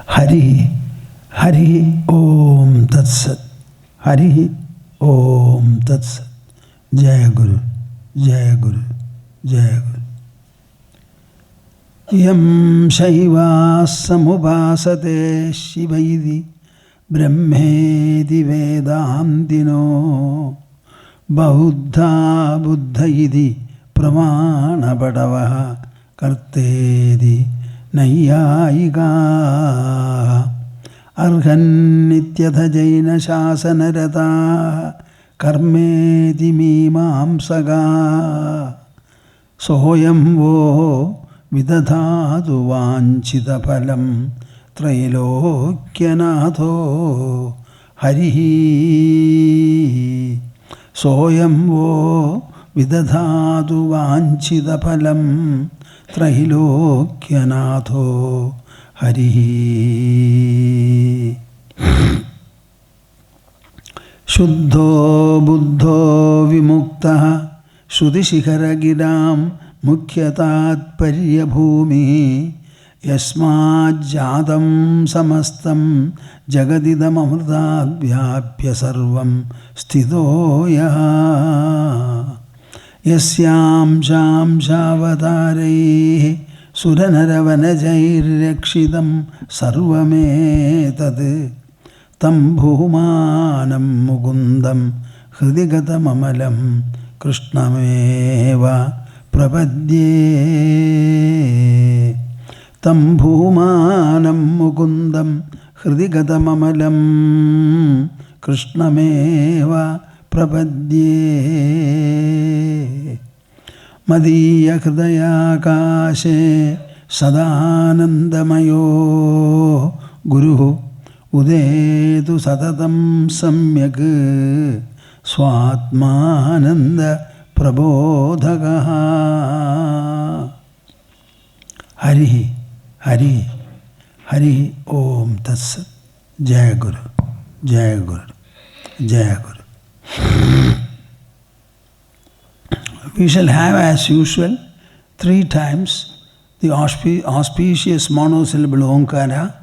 Hari Om Tat Sat. Hari Om Tat Sat. Jaya Guru, Jaya Guru, Jaya Guru. Yam Shaiva Samubhasate Shivaidi Brahmedi Vedantino Bauddha Buddhaidi Pramana Badavaha Kartedi Nayayika Arhan Nityatha Jaina Shasanarata Karmedi Mimamsaga Soyam Vo Vidadhatu Vanchita Palam Trailokyanatho Harihi Soyam Vo Vidadhatu Vanchita Palam Trailokyanatho Harihi Shuddho Buddho Vimuktaha Shrudishikara Giram Mukhyatat Paryabhumi Yasmad Jadam Samastam Jagadidam Amrtat Vyapya Sarvam Sthidoya Yasyam Sham Shavatarai Suranaravanajai Rakshidam Sarvametad Tam Bhumanam Mugundam Hridigatam Amalam Krishnameva Prapadye Tam Bhumanam Mukundam Hridigatam Amalam Krishnameva Prapadye Madhya Hridaya Kashe Sadanandamayo Guru Udetu Satatam Samyak Swatmananda Prabodhagaha Hari Hari Hari Om Tatsat. Jaya Guru, Jaya Guru, Jaya Guru. We shall have as usual 3 times the auspicious monosyllable Omkara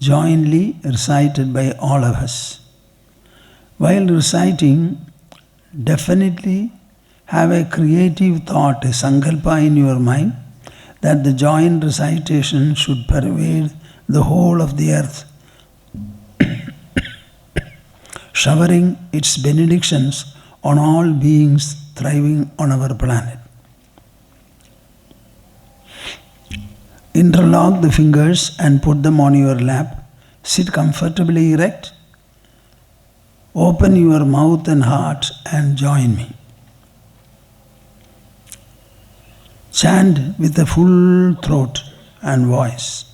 jointly recited by all of us. While reciting, definitely have a creative thought, a sankalpa in your mind that the joint recitation should pervade the whole of the earth, showering its benedictions on all beings thriving on our planet. Interlock the fingers and put them on your lap. Sit comfortably erect. Open your mouth and heart and join me. Chant with a full throat and voice.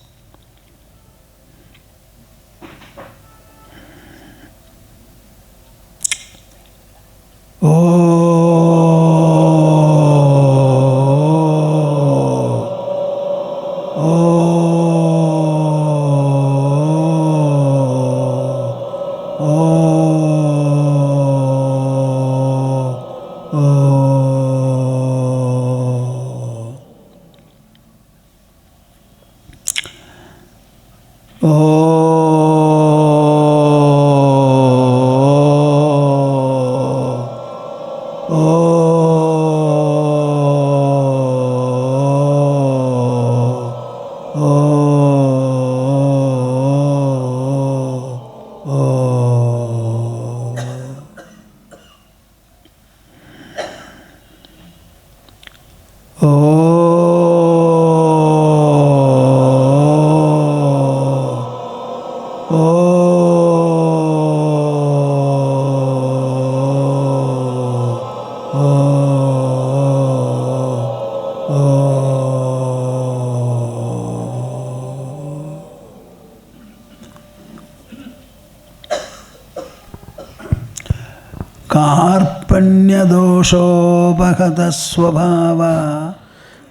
Karpanyadoshopaghata swabhava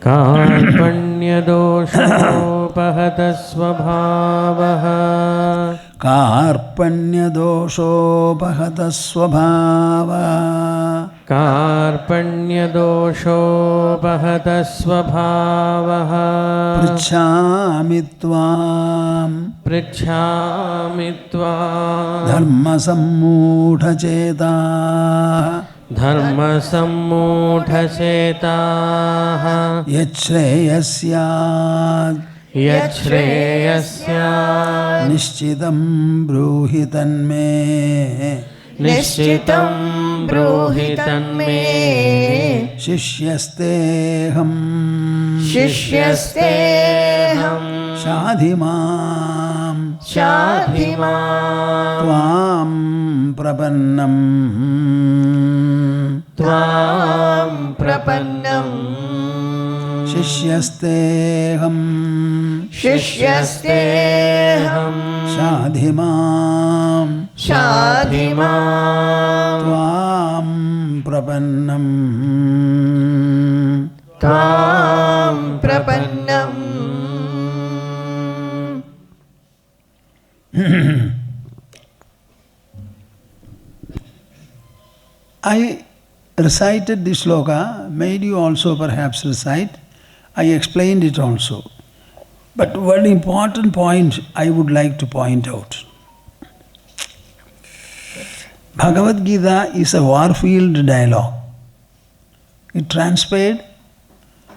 Karpanyadoshopaghata swabhava Karpanyadoshopaghata swabhava कार्पण्यदोषोपहतः स्वभावः पृच्छामि त्वाम् धर्मसम्मूढचेताः धर्मसम्मूढचेताः यच्छ्रेयस्यात् निश्चितं ब्रूहि तन्मे निश्चितं ब्रूहि तन्मे शिष्यस्तेऽहम् शाधि माम् त्वां प्रपन्नम् शिष्यस्तेऽहम् शाधि माम् त्वां प्रपन्नम् I recited this sloka, made you also perhaps recite. I explained it also. But one important point I would like to point out. Bhagavad Gita is a warfield dialogue. It transpired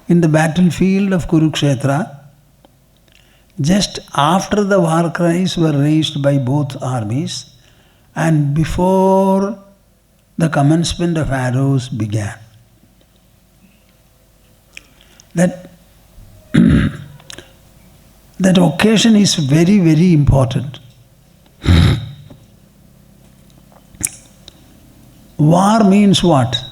in the battlefield of Kurukshetra just after the war cries were raised by both armies and before the commencement of arrows began. That occasion is very, very important. War means what?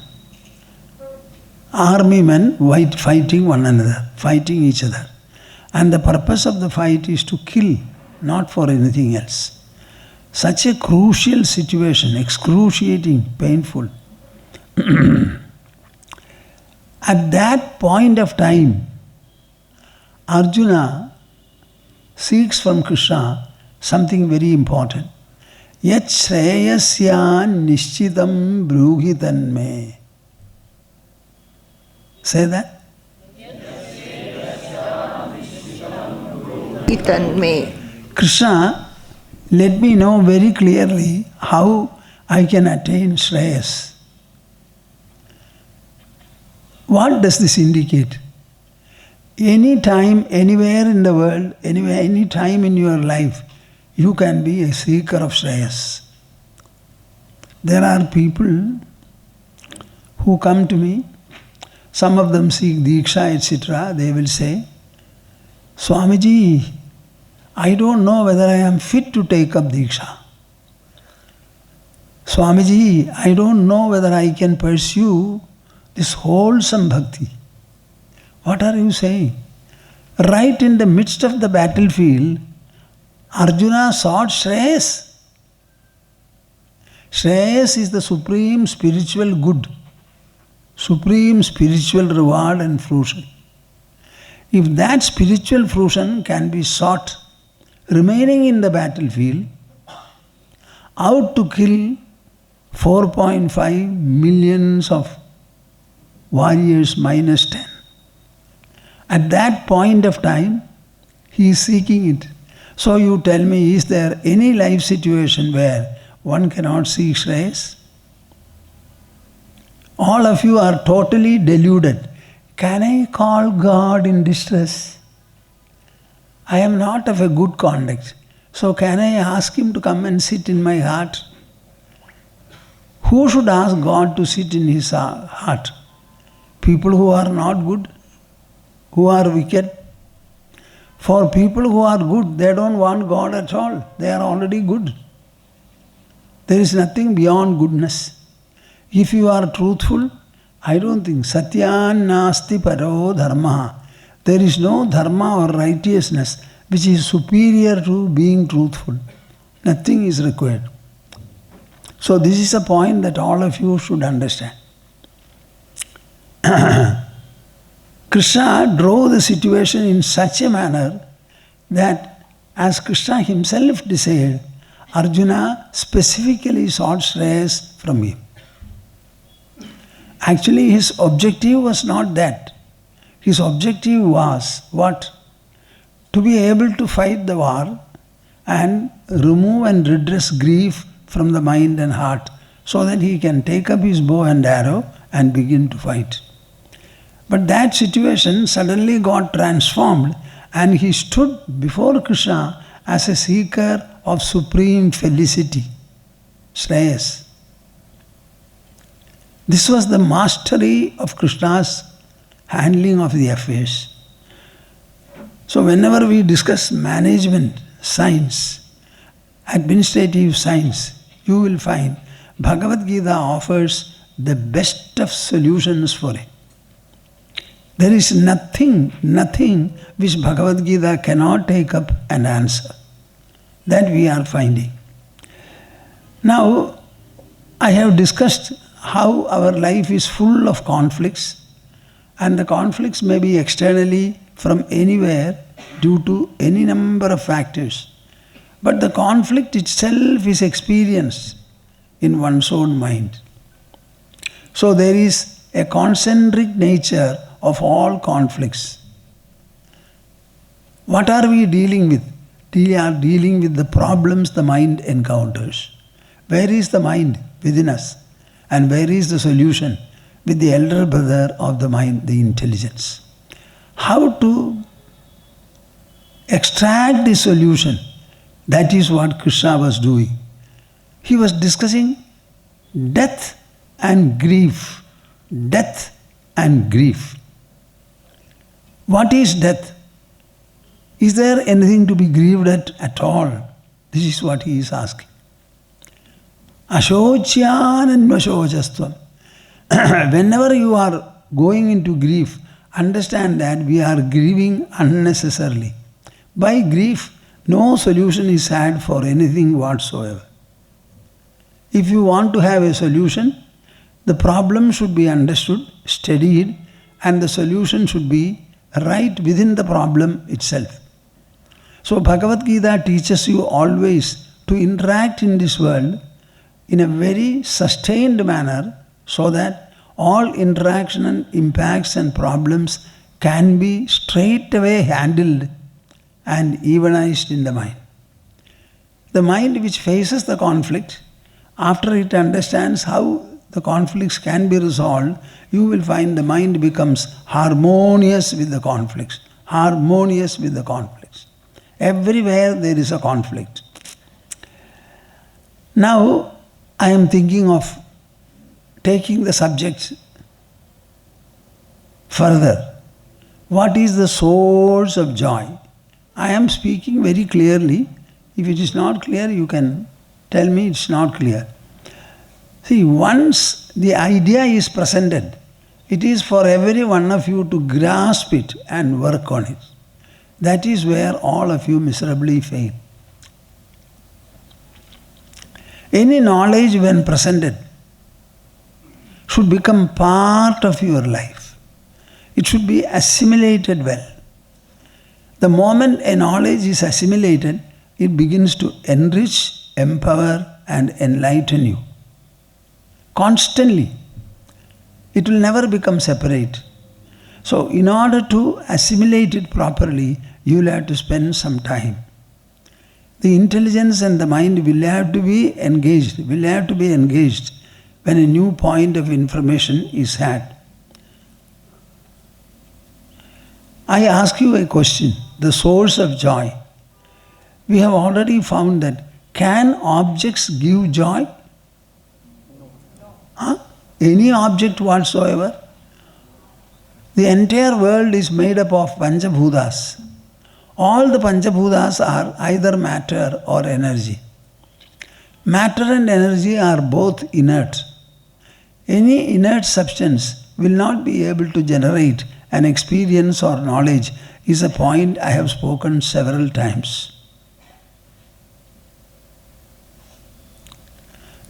Army men fighting one another, fighting each other. And the purpose of the fight is to kill, not for anything else. Such a crucial situation, excruciating, painful. At that point of time, Arjuna seeks from Krishna something very important. Yat shreyasya nishchitam brūhi tanme. Say that. Krishna, let me know very clearly how I can attain Shreyas. What does this indicate? Any time, anywhere in the world, any time in your life, you can be a seeker of Shreyas. There are people who come to me, some of them seek Diksha, etc. They will say, Swamiji, I don't know whether I am fit to take up Diksha. Swamiji, I don't know whether I can pursue this wholesome bhakti. What are you saying? Right in the midst of the battlefield, Arjuna sought Shreyas. Shreyas is the supreme spiritual good, supreme spiritual reward and fruition. If that spiritual fruition can be sought remaining in the battlefield, out to kill 4.5 millions of warriors minus 10. At that point of time, he is seeking it. So you tell me, is there any life situation where one cannot seek Shreyas? All of you are totally deluded. Can I call God in distress? I am not of a good conduct. So can I ask Him to come and sit in my heart? Who should ask God to sit in his heart? People who are not good, who are wicked. For people who are good, they don't want God at all. They are already good. There is nothing beyond goodness. If you are truthful, I don't think Satyan nasti paro dharma. There is no dharma or righteousness which is superior to being truthful. Nothing is required. So this is a point that all of you should understand. Krishna drove the situation in such a manner that as Krishna himself desired, Arjuna specifically sought Shreyas from him. Actually, his objective was not that. His objective was what? To be able to fight the war and remove and redress grief from the mind and heart so that he can take up his bow and arrow and begin to fight. But that situation suddenly got transformed and he stood before Krishna as a seeker of supreme felicity, Shreyas. This was the mastery of Krishna's handling of the affairs. So whenever we discuss management, science, administrative science, you will find Bhagavad Gita offers the best of solutions for it. There is nothing which Bhagavad Gita cannot take up and answer. That we are finding. Now, I have discussed how our life is full of conflicts, and the conflicts may be externally from anywhere due to any number of factors. But the conflict itself is experienced in one's own mind. So there is a concentric nature of all conflicts. What are we dealing with? We are dealing with the problems the mind encounters. Where is the mind? Within us. And where is the solution? With the elder brother of the mind, the intelligence. How to extract the solution? That is what Krishna was doing. He was discussing death and grief. Death and grief. What is death? Is there anything to be grieved at all? This is what he is asking. Ashocyananvashocastvam. Whenever you are going into grief, understand that we are grieving unnecessarily. By grief, no solution is had for anything whatsoever. If you want to have a solution, the problem should be understood, studied, and the solution should be right within the problem itself. So Bhagavad Gita teaches you always to interact in this world in a very sustained manner so that all interaction and impacts and problems can be straight away handled and evenized in the mind. The mind which faces the conflict, after it understands how the conflicts can be resolved, you will find the mind becomes harmonious with the conflicts. Harmonious with the conflicts. Everywhere there is a conflict. Now, I am thinking of taking the subject further. What is the source of joy? I am speaking very clearly. If it is not clear, you can tell me it's not clear. See, once the idea is presented, it is for every one of you to grasp it and work on it. That is where all of you miserably fail. Any knowledge when presented should become part of your life. It should be assimilated well. The moment a knowledge is assimilated, it begins to enrich, empower, and enlighten you. Constantly. It will never become separate. So, in order to assimilate it properly, you will have to spend some time. The intelligence and the mind will have to be engaged, when a new point of information is had. I ask you a question, the source of joy. We have already found that can objects give joy? Any object whatsoever? The entire world is made up of Panchabhutas. All the Panchabhutas are either matter or energy. Matter and energy are both inert. Any inert substance will not be able to generate an experience or knowledge is a point I have spoken several times.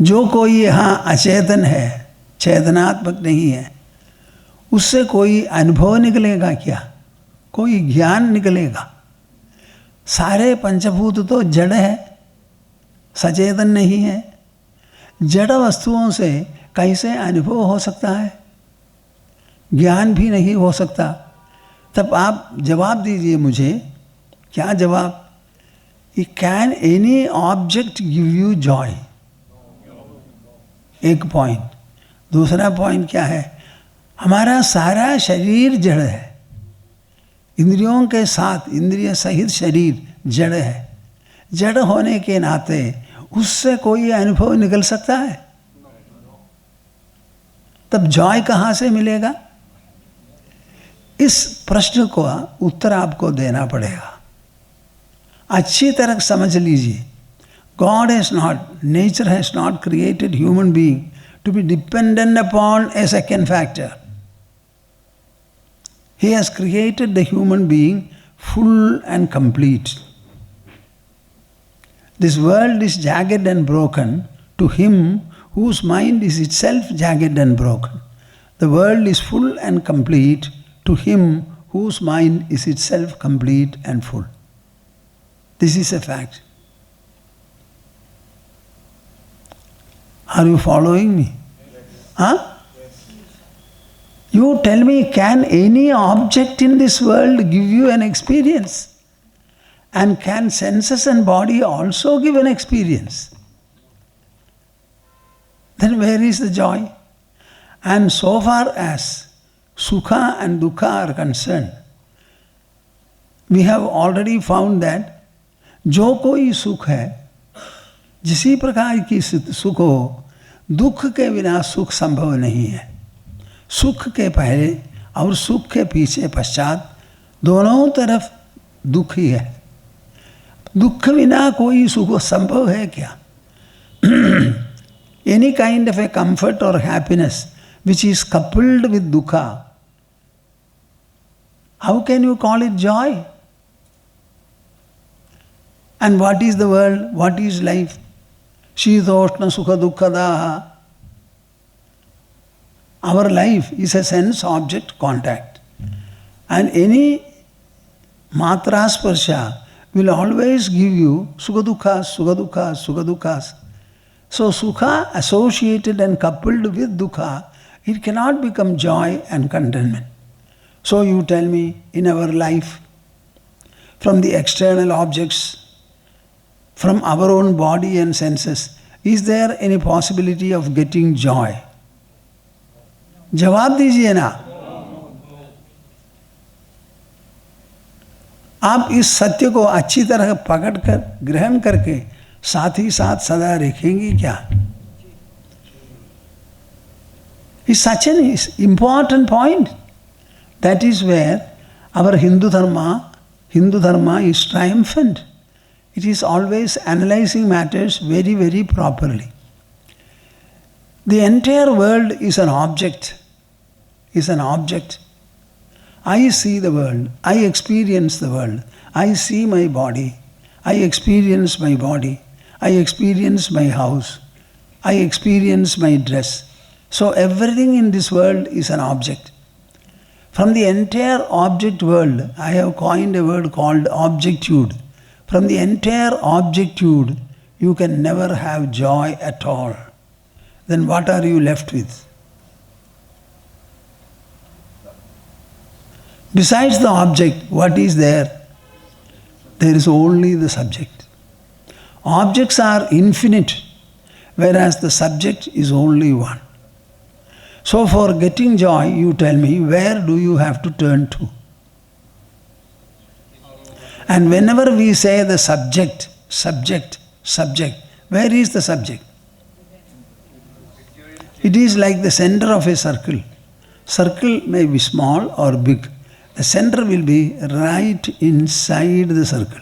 जो कोई यहाँ अचेतन है, चेतनात्मक नहीं है, उससे कोई अनुभव निकलेगा क्या? कोई ज्ञान निकलेगा? सारे पंचभूत तो जड़ है, सचेतन नहीं है. जड़ वस्तुओं से कैसे अनुभव हो सकता है? ज्ञान भी नहीं हो सकता। तब आप जवाब दीजिए मुझे, क्या जवाब? Can any object give you Joy? एक पॉइंट। दूसरा पॉइंट क्या है? हमारा सारा शरीर जड़ है, इंद्रियों के साथ इंद्रिय सहित शरीर जड़ है। जड़ होने के नाते उससे कोई अनुभव निकल सकता है? तब जॉय कहाँ से मिलेगा? इस प्रश्न को उत्तर आपको देना पड़ेगा। अच्छी तरह समझ लीजिए, God has not, nature has not created human being to be dependent upon a second factor. He has created the human being full and complete. This world is jagged and broken to him whose mind is itself jagged and broken. The world is full and complete to him whose mind is itself complete and full. This is a fact. Are you following me? Huh? You tell me, can any object in this world give you an experience? And can senses and body also give an experience? Then where is the joy? And so far as Sukha and Dukkha are concerned, we have already found that जो कोई सुख है, जिसी प्रकार की सुख हो, दुख के बिना सुख संभव नहीं है। सुख के पहले और सुख के पीछे पश्चात दोनों तरफ दुख ही है। दुख बिना कोई सुख संभव है क्या? Any kind of a comfort or happiness which is coupled with dukkha, how can you call it joy? And what is the world? What is life? Shitoshna sukha dukkadaha. Our life is a sense-object contact. And any matra sparsha will always give you sukha dukkhas, sukha dukkhas, sukha dukkhas. So sukha associated and coupled with dukkha, it cannot become joy and contentment. So you tell me, in our life, from the external objects, from our own body and senses, is there any possibility of getting joy? जवाब दीजिए ना। आप इस सत्य को अच्छी तरह पकड़ कर ग्रहण करके साथ ही साथ सदा रखेंगी क्या? It's such an important point. That is where our Hindu dharma is triumphant. It is always analyzing matters very, very properly. The entire world is an object. I see the world. I experience the world. I see my body. I experience my body. I experience my house. I experience my dress. So everything in this world is an object. From the entire object world, I have coined a word called objectude. From the entire objectude, you can never have joy at all. Then what are you left with? Besides the object, what is there? There is only the subject. Objects are infinite, whereas the subject is only one. So for getting joy, you tell me, where do you have to turn to? And whenever we say the subject, where is the subject? It is like the center of a circle. Circle may be small or big. The center will be right inside the circle.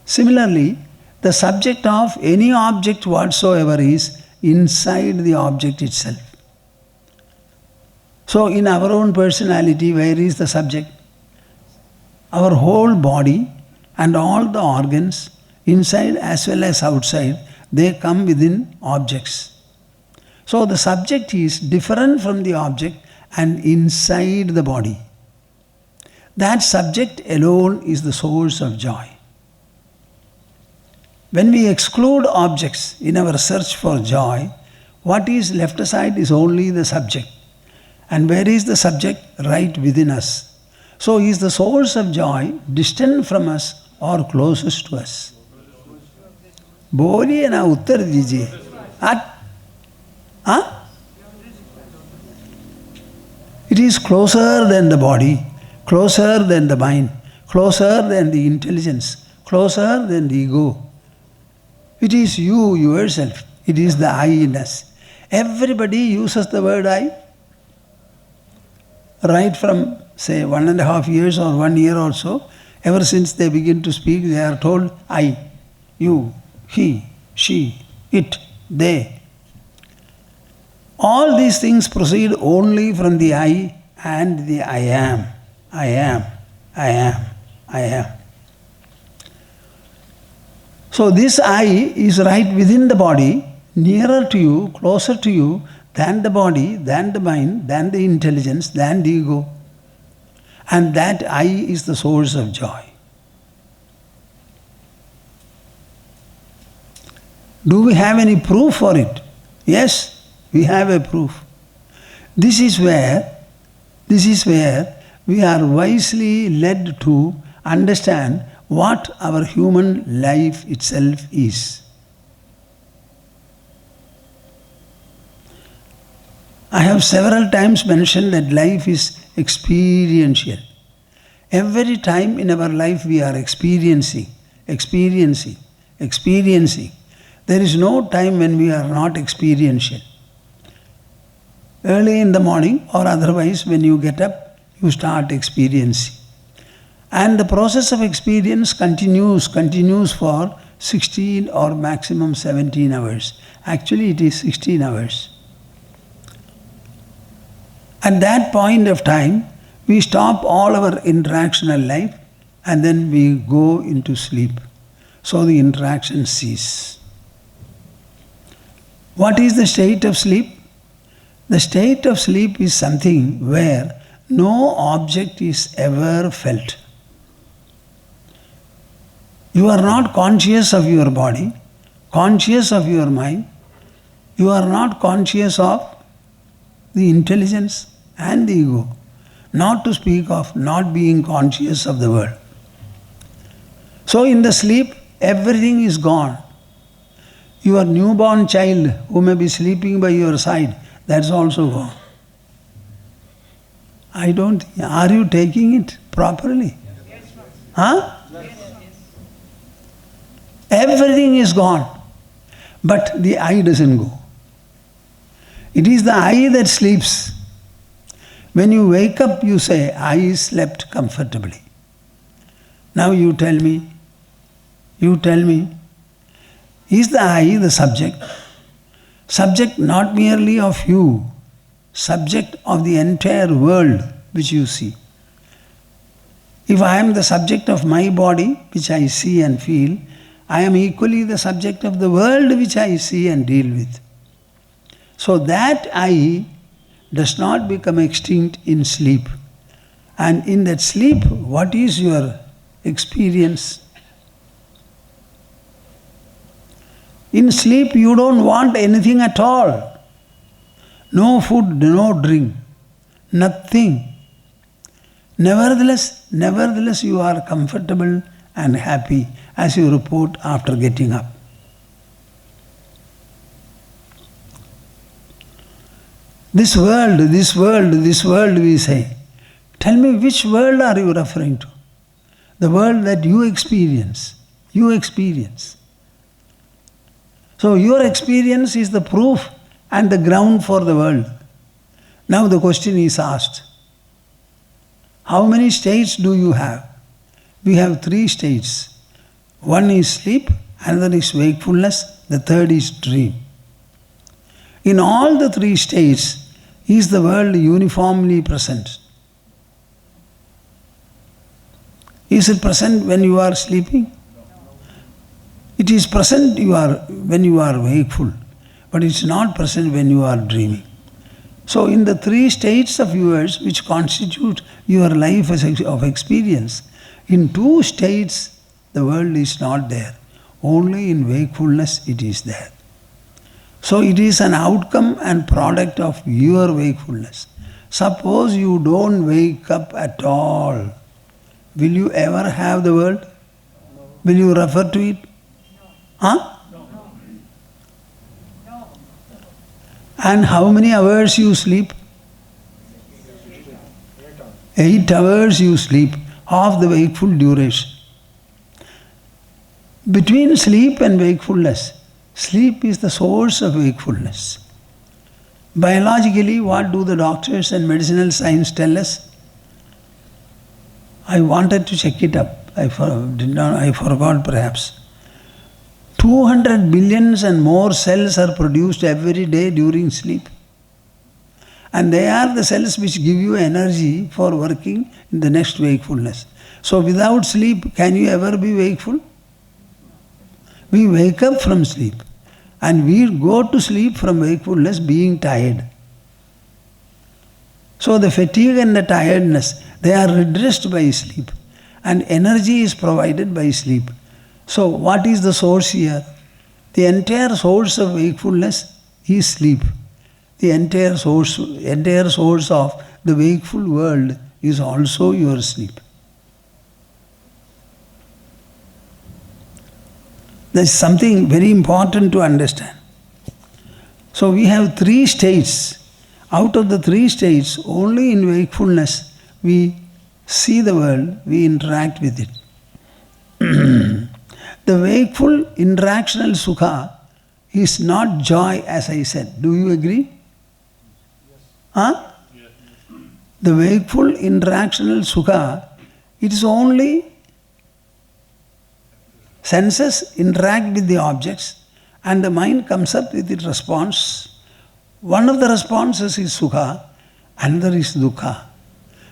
Similarly, the subject of any object whatsoever is inside the object itself. So in our own personality, where is the subject? Our whole body and all the organs, inside as well as outside, they come within objects. So the subject is different from the object and inside the body. That subject alone is the source of joy. When we exclude objects in our search for joy, what is left aside is only the subject. And where is the subject? Right within us. So is the source of joy distant from us or closest to us? बोलिए ना, उत्तर दीजिए. It is closer than the body, closer than the mind, closer than the intelligence, closer than the ego. It is you yourself. It is the I in us. Everybody uses the word I. Right from, say, 1.5 years or 1 year or so, ever since they begin to speak, they are told I, you, he, she, it, they. All these things proceed only from the I and the I am. I am, I am, I am. So this I is right within the body, nearer to you, closer to you than the body, than the mind, than the intelligence, than the ego. And that I is the source of joy. Do we have any proof for it? Yes, we have a proof. This is where we are wisely led to understand what our human life itself is. I have several times mentioned that life is experiential. Every time in our life we are experiencing. There is no time when we are not experiential. Early in the morning or otherwise when you get up, you start experiencing. And the process of experience continues for 16 or maximum 17 hours. Actually it is 16 hours. At that point of time, we stop all our interactional life and then we go into sleep. So the interaction ceases. What is the state of sleep? The state of sleep is something where no object is ever felt. You are not conscious of your body, conscious of your mind. You are not conscious of the intelligence and the ego, not to speak of not being conscious of the world. So in the sleep, everything is gone. Your newborn child who may be sleeping by your side, that's also gone. Are you taking it properly? Huh? Everything is gone, but the I doesn't go. It is the I that sleeps. When you wake up, you say, I slept comfortably. Now you tell me, is the I the subject? Subject not merely of you, subject of the entire world which you see. If I am the subject of my body, which I see and feel, I am equally the subject of the world which I see and deal with. So that I does not become extinct in sleep. And in that sleep, what is your experience? In sleep, you don't want anything at all. No food, no drink, nothing. Nevertheless, you are comfortable and happy as you report after getting up. This world, we say. Tell me, which world are you referring to? The world that you experience. So your experience is the proof and the ground for the world. Now the question is asked, how many states do you have? We have 3 states. One is sleep, another is wakefulness, the third is dream. In all the 3 states, is the world uniformly present? Is it present when you are sleeping? It is present when you are wakeful, but it's not present when you are dreaming. So in the 3 states of yours which constitute your life of experience, in 2 states the world is not there. Only in wakefulness it is there. So it is an outcome and product of your wakefulness. Suppose you don't wake up at all, will you ever have the world? Will you refer to it? Huh? And how many hours you sleep? 8 hours you sleep, half the wakeful duration. Between sleep and wakefulness, sleep is the source of wakefulness. Biologically, what do the doctors and medicinal science tell us? I wanted to check it up. I forgot perhaps. 200 billions and more cells are produced every day during sleep. And they are the cells which give you energy for working in the next wakefulness. So without sleep, can you ever be wakeful? We wake up from sleep and we go to sleep from wakefulness being tired. So the fatigue and the tiredness, they are redressed by sleep. And energy is provided by sleep. So what is the source here? The entire source of wakefulness is sleep. The entire source of the wakeful world is also your sleep. There is something very important to understand. So we have 3 states. Out of the 3 states, only in wakefulness we see the world, we interact with it. The wakeful interactional sukha is not joy, as I said. Do you agree? Huh? Yes. The wakeful interactional sukha, it is only senses interact with the objects and the mind comes up with its response. One of the responses is sukha, another is dukkha.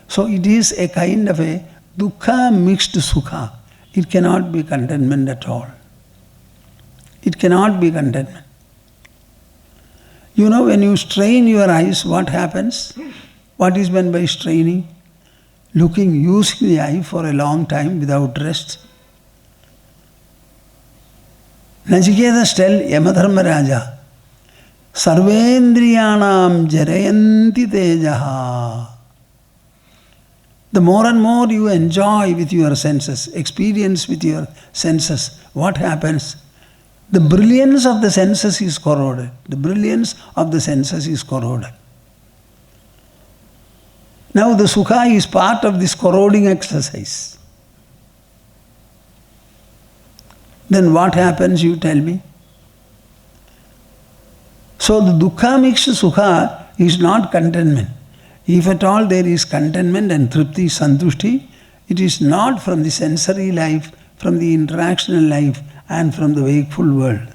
So it is a kind of a dukkha mixed sukha. It cannot be contentment at all. It cannot be contentment. You know, when you strain your eyes, what happens? What is meant by straining? Using the eye for a long time without rest. Nachiketas tell Yamadharmaraja, Sarvendriyanam jarayanti tejaha. The more and more you enjoy with your senses, experience with your senses, what happens? The brilliance of the senses is corroded. The brilliance of the senses is corroded. Now the sukha is part of this corroding exercise. Then what happens, you tell me? So the dukkha mixed sukha is not contentment. If at all there is contentment and tripti, santushti, it is not from the sensory life, from the interactional life and from the wakeful world.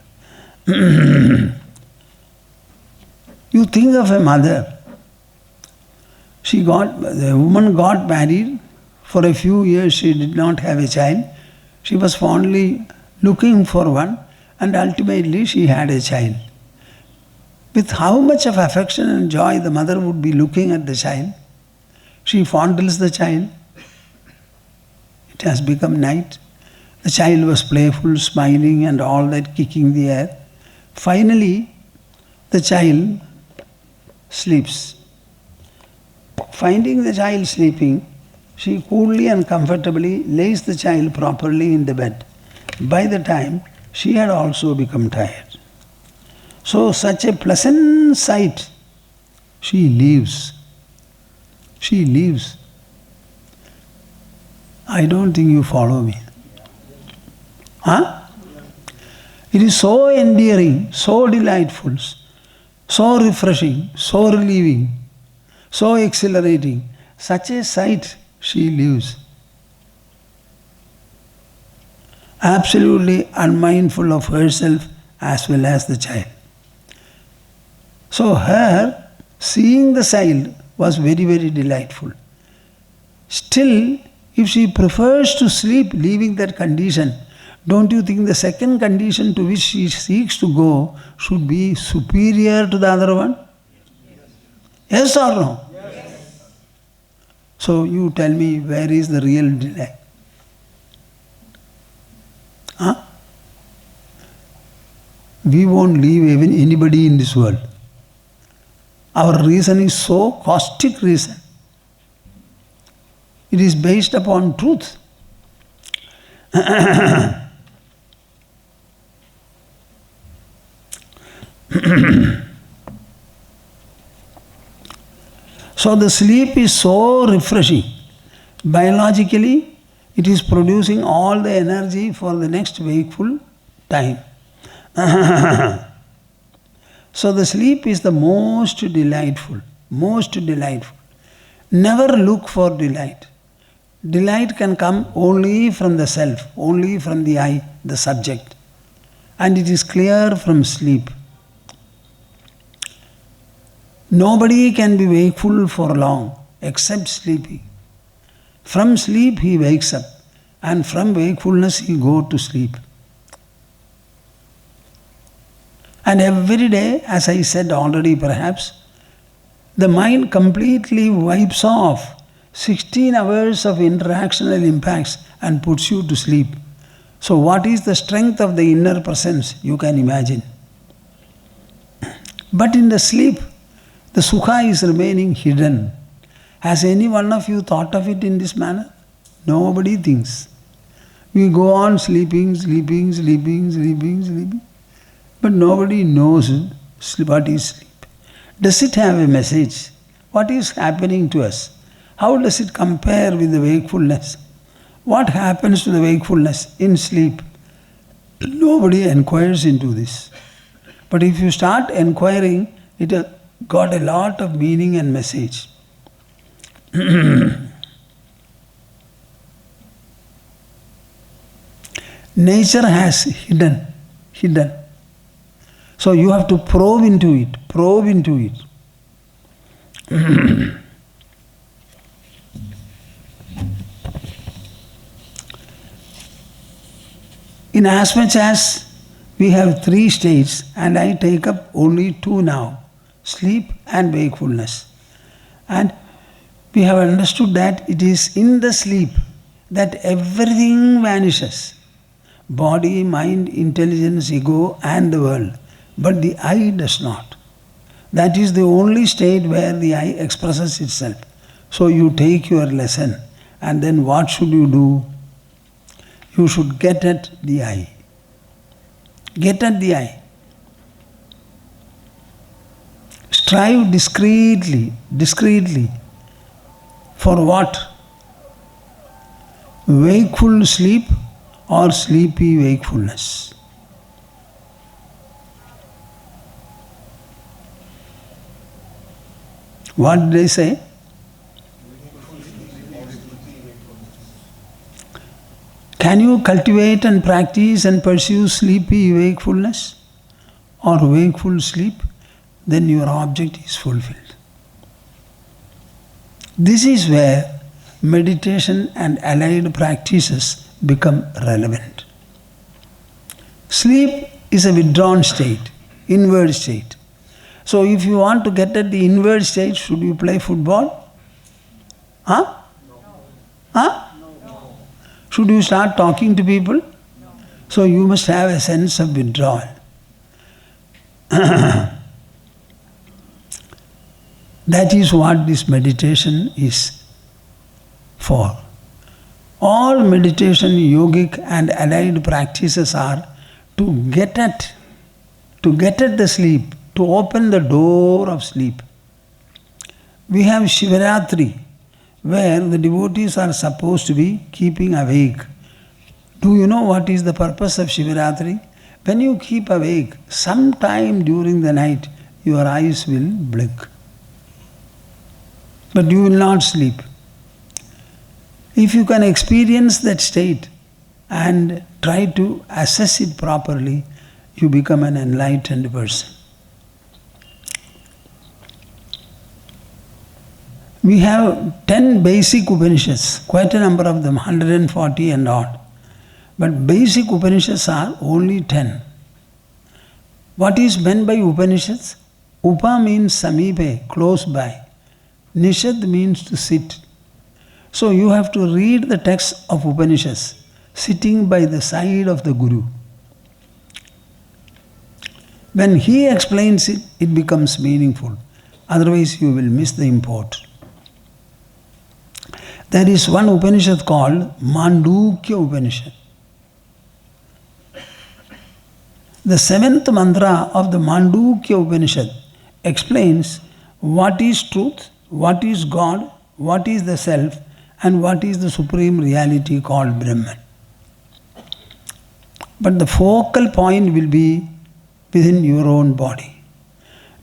You think of a mother. The woman got married. For a few years she did not have a child. She was fondly looking for one and ultimately she had a child. With how much of affection and joy the mother would be looking at the child. She fondles the child. It has become night. The child was playful, smiling and all that, kicking the air. Finally, the child sleeps. Finding the child sleeping, she coolly and comfortably lays the child properly in the bed. By the time, she had also become tired. So such a pleasant sight, she leaves. She leaves. I don't think you follow me. Huh? It is so endearing, so delightful, so refreshing, so relieving, so exhilarating. Such a sight, she leaves. Absolutely unmindful of herself as well as the child. So her seeing the child was very, very delightful. Still, if she prefers to sleep leaving that condition, don't you think the second condition to which she seeks to go should be superior to the other one? Yes or no? Yes. So you tell me, where is the real delay? Huh? We won't leave even anybody in this world. Our reason is so caustic reason. It is based upon truth. So the sleep is so refreshing. Biologically, it is producing all the energy for the next wakeful time. So the sleep is the most delightful, most delightful. Never look for delight. Delight can come only from the self, only from the I, the subject. And it is clear from sleep. Nobody can be wakeful for long except sleeping. From sleep he wakes up, and from wakefulness he goes to sleep. And every day, as I said already perhaps, the mind completely wipes off 16 hours of interactional impacts and puts you to sleep. So what is the strength of the inner presence? You can imagine. But in the sleep, the sukha is remaining hidden. Has any one of you thought of it in this manner? Nobody thinks. We go on sleeping. But nobody knows what is sleep. Does it have a message? What is happening to us? How does it compare with the wakefulness? What happens to the wakefulness in sleep? Nobody inquires into this. But if you start inquiring, it has got a lot of meaning and message. Nature has hidden. So you have to probe into it. In as much as we have 3 states, and I take up only 2 now, sleep and wakefulness. And we have understood that it is in the sleep that everything vanishes. Body, mind, intelligence, ego and the world. But the I does not. That is the only state where the I expresses itself. So you take your lesson, and then what should you do? You should get at the I. Get at the I. Strive discreetly. For what? Wakeful sleep or sleepy wakefulness. What did I say? Can you cultivate and practice and pursue sleepy wakefulness or wakeful sleep? Then your object is fulfilled. This is where meditation and allied practices become relevant. Sleep is a withdrawn state, inward state. So if you want to get at the inward state, should you play football? Huh? No. Should you start talking to people? No. So you must have a sense of withdrawal. That is what this meditation is for. All meditation, yogic and allied practices are to get at the sleep, to open the door of sleep. We have Shivaratri, where the devotees are supposed to be keeping awake. Do you know what is the purpose of Shivaratri? When you keep awake, sometime during the night, your eyes will blink. But you will not sleep. If you can experience that state and try to assess it properly, you become an enlightened person. We have 10 basic Upanishads, quite a number of them, 140 and odd. But basic Upanishads are only 10. What is meant by Upanishads? Upa means samipe, close by. Nishad means to sit. So you have to read the text of Upanishads sitting by the side of the Guru. When he explains it, it becomes meaningful. Otherwise you will miss the import. There is one Upanishad called Mandukya Upanishad. The 7th mantra of the Mandukya Upanishad explains what is truth, what is God, what is the self, and what is the supreme reality called Brahman. But the focal point will be within your own body.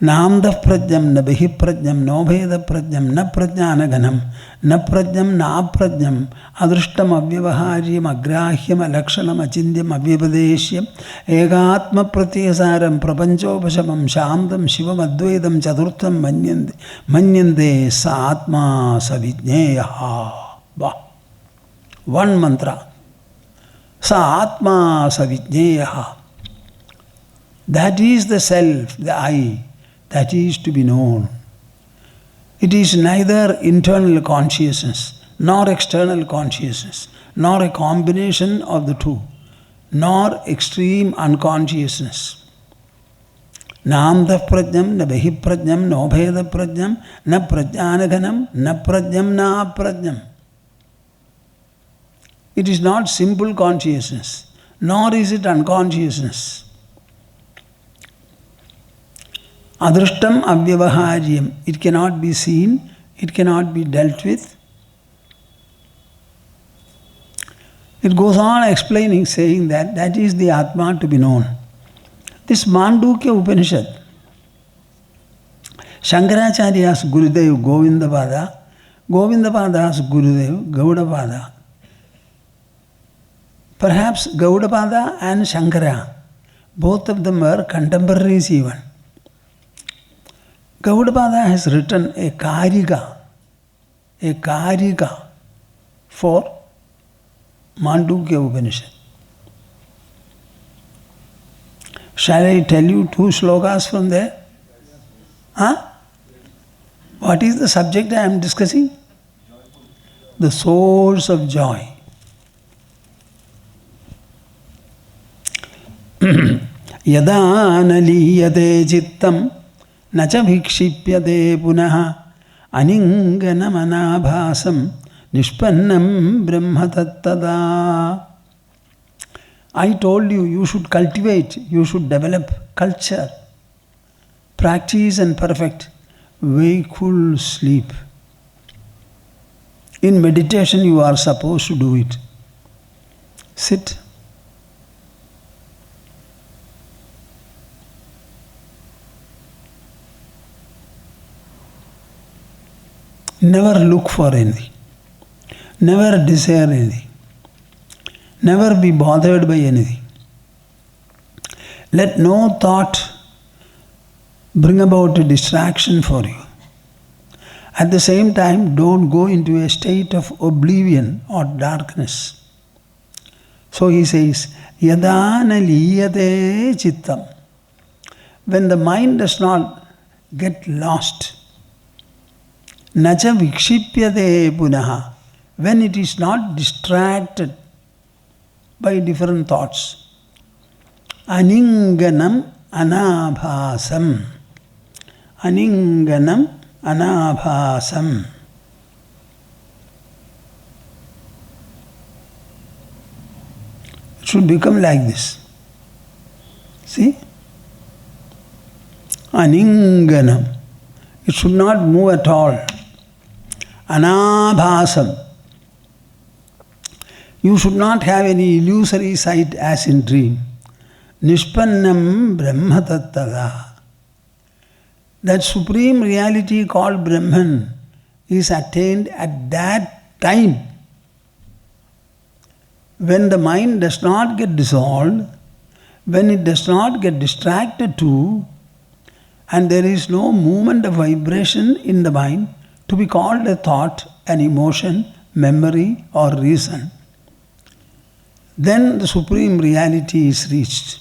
Namda prajnam, na bihi prajnam, no bheda prajnam, na prajnanaganam, na prajnam, na aprajnam, adrushtam avyavaharyam, agrahyam, alakshanam, achindhyam, avyapadeshyam, egatma pratyasaram, prapanchopashamam, shantam, shivam, advaitam, chaturtham, manyante, sa atma savijneyaha. One mantra. Sa atma savijneyaha. That is the self, the I, that is to be known. It is neither internal consciousness, nor external consciousness, nor a combination of the two, nor extreme unconsciousness. Namda prajnam, na bihi prajnam, no bheda prajnam, na prajnanaganam, na prajnam, na prajnam. It is not simple consciousness, nor is it unconsciousness. Adrushtam avyavaharyam. It cannot be seen, it cannot be dealt with. It goes on explaining, saying that that is the Atma to be known. This Mandukya Upanishad, Shankaracharya's Gurudev Govindapada's Gurudev Gaudapada. Perhaps Gaudapada and Shankara, both of them were contemporaries even. Gaudapada has written a Karika for Mandukya Upanishad. Shall I tell you 2 slokas from there? Huh? What is the subject I am discussing? The source of joy. Yada naliyate chittam nacha vikshipyate punaha aninganam anabhasam nishpannam brahma tattada. I told you, you should cultivate, you should develop culture, practice and perfect wakeful sleep. In meditation you are supposed to do it. Sit. Never look for anything. Never desire anything. Never be bothered by anything. Let no thought bring about a distraction for you. At the same time, don't go into a state of oblivion or darkness. So he says, Yadana liyate chittam. When the mind does not get lost, nacha vikshipyate punaha, when it is not distracted by different thoughts. Aninganam anabhasam. Aninganam anabhasam. It should become like this. See? Aninganam. It should not move at all. Anabhasam. You should not have any illusory sight as in dream. Nishpannam brahma tattada. That supreme reality called Brahman is attained at that time when the mind does not get dissolved, when it does not get distracted too, and there is no movement of vibration in the mind to be called a thought, an emotion, memory or reason. Then the supreme reality is reached.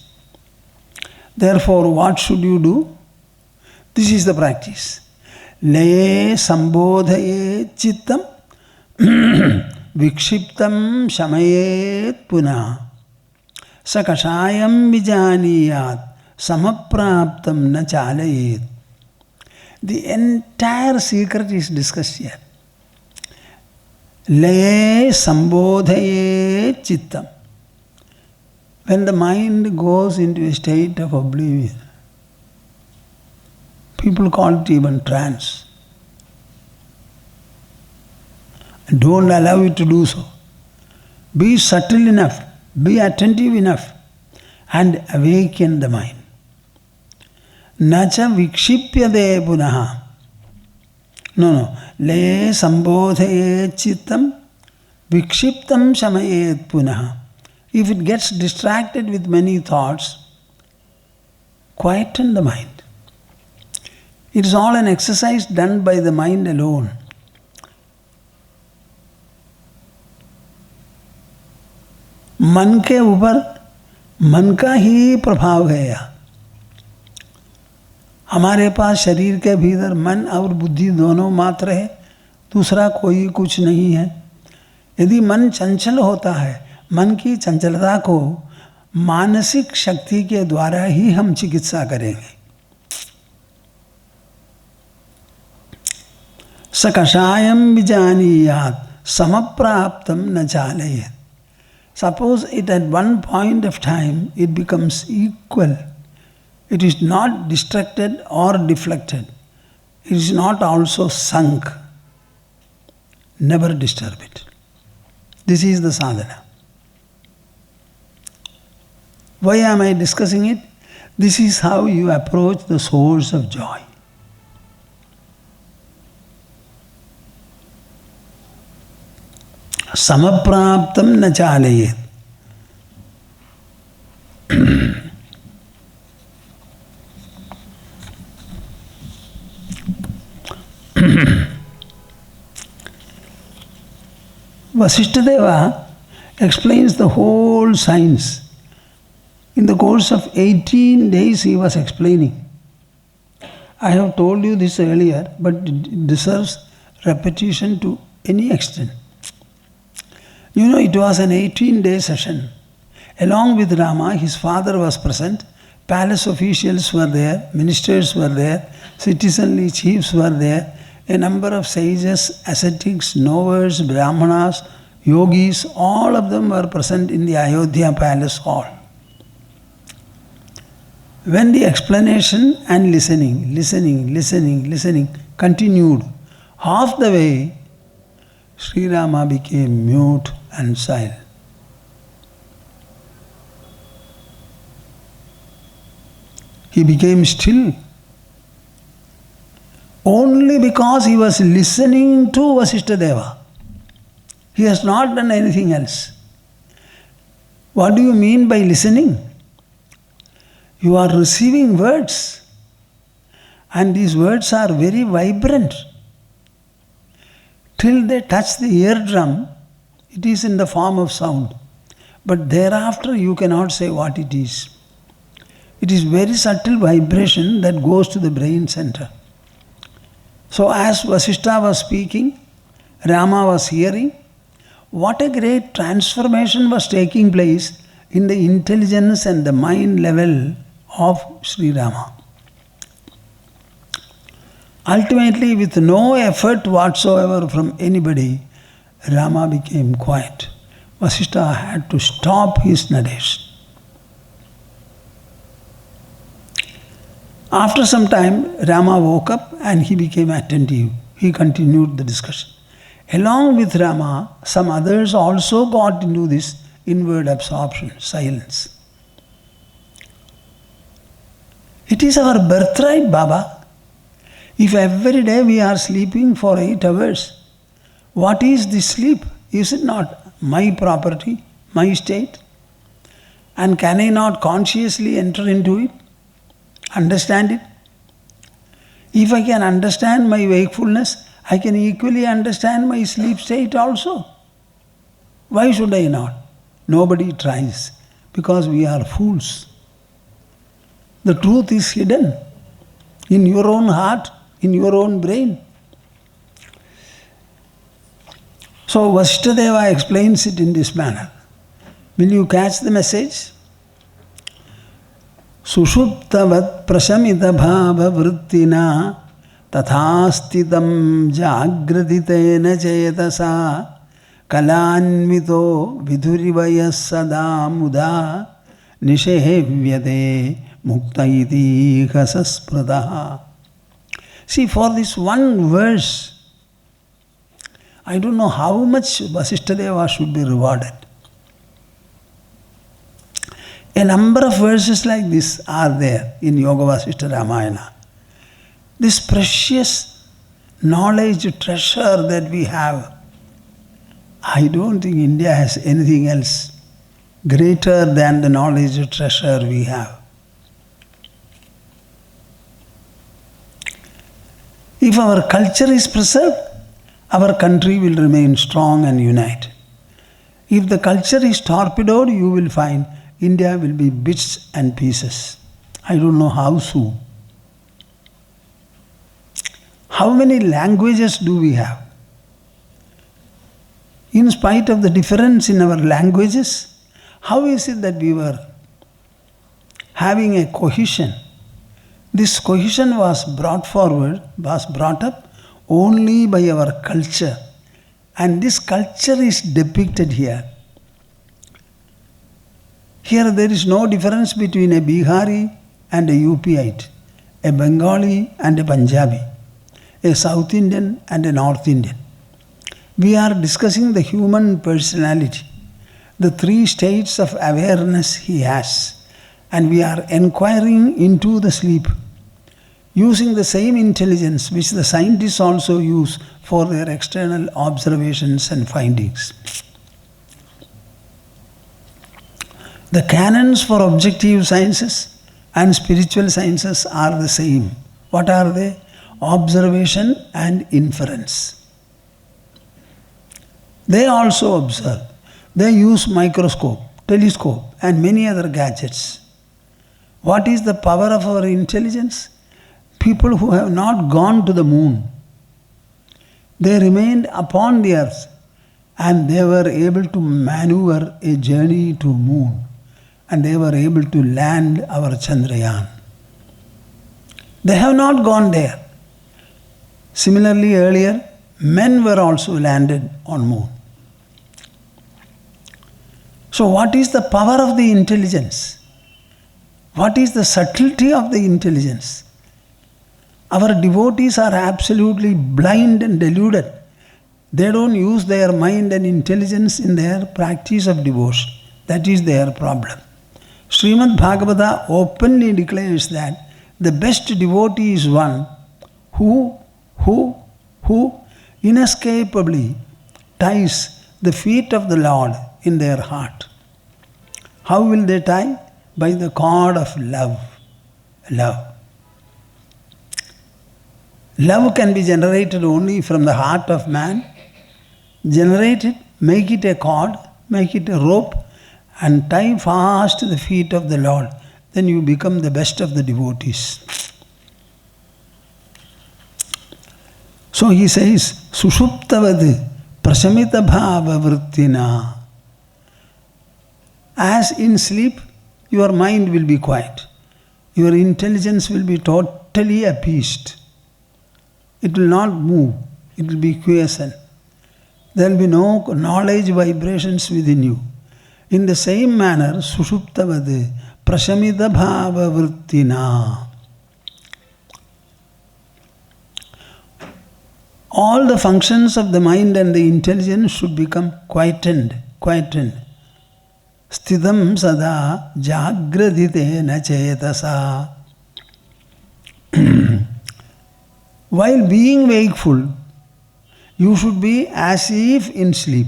Therefore, what should you do? This is the practice. Laye sambodhaye chittam vikshiptam shamayet punah sakashayam vijaniyat samapraptam na chalayet. The entire secret is discussed here. Laye sambodhaye chittam. When the mind goes into a state of oblivion, people call it even trance. Don't allow it to do so. Be subtle enough, be attentive enough, and awaken the mind. Nacha vikshipyade punaha. No. Le sambodhaye chittam vikshiptam shamayet punaha. If it gets distracted with many thoughts, quieten the mind. It is all an exercise done by the mind alone. मन के ऊपर मन का ही प्रभाव है यह। हमारे पास शरीर के भीतर मन और बुद्धि दोनों मात्र है, दूसरा कोई कुछ नहीं है। यदि मन चंचल होता है, मन की चंचलता को मानसिक शक्ति के द्वारा ही हम चिकित्सा करेंगे। स कषायम विजानीयात् समप्राप्तम न चालयेत्। Suppose it at one point of time it becomes equal. It is not distracted or deflected. It is not also sunk. Never disturb it. This is the sadhana. Why am I discussing it? This is how you approach the source of joy. Samapraptam na chalayet. Vasishtha explains the whole science. In the course of 18 days he was explaining. I have told you this earlier, but it deserves repetition to any extent. You know, it was an 18-day session. Along with Rama, his father was present, palace officials were there, ministers were there, citizenly chiefs were there, a number of sages, ascetics, knowers, brahmanas, yogis, all of them were present in the Ayodhya palace hall. When the explanation and listening continued, half the way, Sri Rama became mute and silent. He became still only because he was listening to Vasishtha. He has not done anything else. What do you mean by listening? You are receiving words, and these words are very vibrant. Till they touch the eardrum, it is in the form of sound. But thereafter you cannot say what it is. It is very subtle vibration that goes to the brain center. So as Vasishtha was speaking, Rama was hearing, what a great transformation was taking place in the intelligence and the mind level of Sri Rama. Ultimately, with no effort whatsoever from anybody, Rama became quiet. Vasishtha had to stop his narration. After some time, Rama woke up and he became attentive. He continued the discussion. Along with Rama, some others also got into this inward absorption, silence. It is our birthright, Baba. If every day we are sleeping for 8 hours, what is this sleep? Is it not my property, my state? And can I not consciously enter into it? Understand it? If I can understand my wakefulness, I can equally understand my sleep state also. Why should I not? Nobody tries, because we are fools. The truth is hidden in your own heart, in your own brain. So Vasishtha explains it in this manner. Will you catch the message? Sushuptavat prasamita bhava vrittina Tathastitam jagraditena chetasa kalanvito vidurivaya sada muda nishevyate mukta iti hasaspradaha. See, for this one verse, I don't know how much Vasishtadeva should be rewarded. A number of verses like this are there in Yogavaasishtha Ramayana. This precious knowledge treasure that we have, I don't think India has anything else greater than the knowledge treasure we have. If our culture is preserved, our country will remain strong and united. If the culture is torpedoed, you will find India will be bits and pieces. I don't know how soon. How many languages do we have? In spite of the difference in our languages, how is it that we were having a cohesion? This cohesion was brought up only by our culture. And this culture is depicted here. Here there is no difference between a Bihari and a UPite, a Bengali and a Punjabi, a South Indian and a North Indian. We are discussing the human personality, the three states of awareness he has, and we are inquiring into the sleep, using the same intelligence which the scientists also use for their external observations and findings. The canons for objective sciences and spiritual sciences are the same. What are they? Observation and inference. They also observe. They use microscope, telescope and many other gadgets. What is the power of our intelligence? People who have not gone to the moon, they remained upon the earth and they were able to maneuver a journey to moon and they were able to land our Chandrayaan. They have not gone there. Similarly, earlier, men were also landed on moon. So what is the power of the intelligence? What is the subtlety of the intelligence? Our devotees are absolutely blind and deluded. They don't use their mind and intelligence in their practice of devotion. That is their problem. Srimad Bhagavata openly declares that the best devotee is one who inescapably ties the feet of the Lord in their heart. How will they tie? By the cord of love. Love. Love can be generated only from the heart of man. Generate it, make it a cord, make it a rope, and tie fast the feet of the Lord. Then you become the best of the devotees. So he says, Sushuptavad prasamita bhava vrittina. As in sleep, your mind will be quiet. Your intelligence will be totally appeased. It will not move. It will be quiescent. There will be no knowledge vibrations within you. In the same manner, Sushuptavad prasamita bhava vrittina. All the functions of the mind and the intelligence should become quietened. Sthidam sada jagraditena chetasa. While being wakeful, you should be as if in sleep.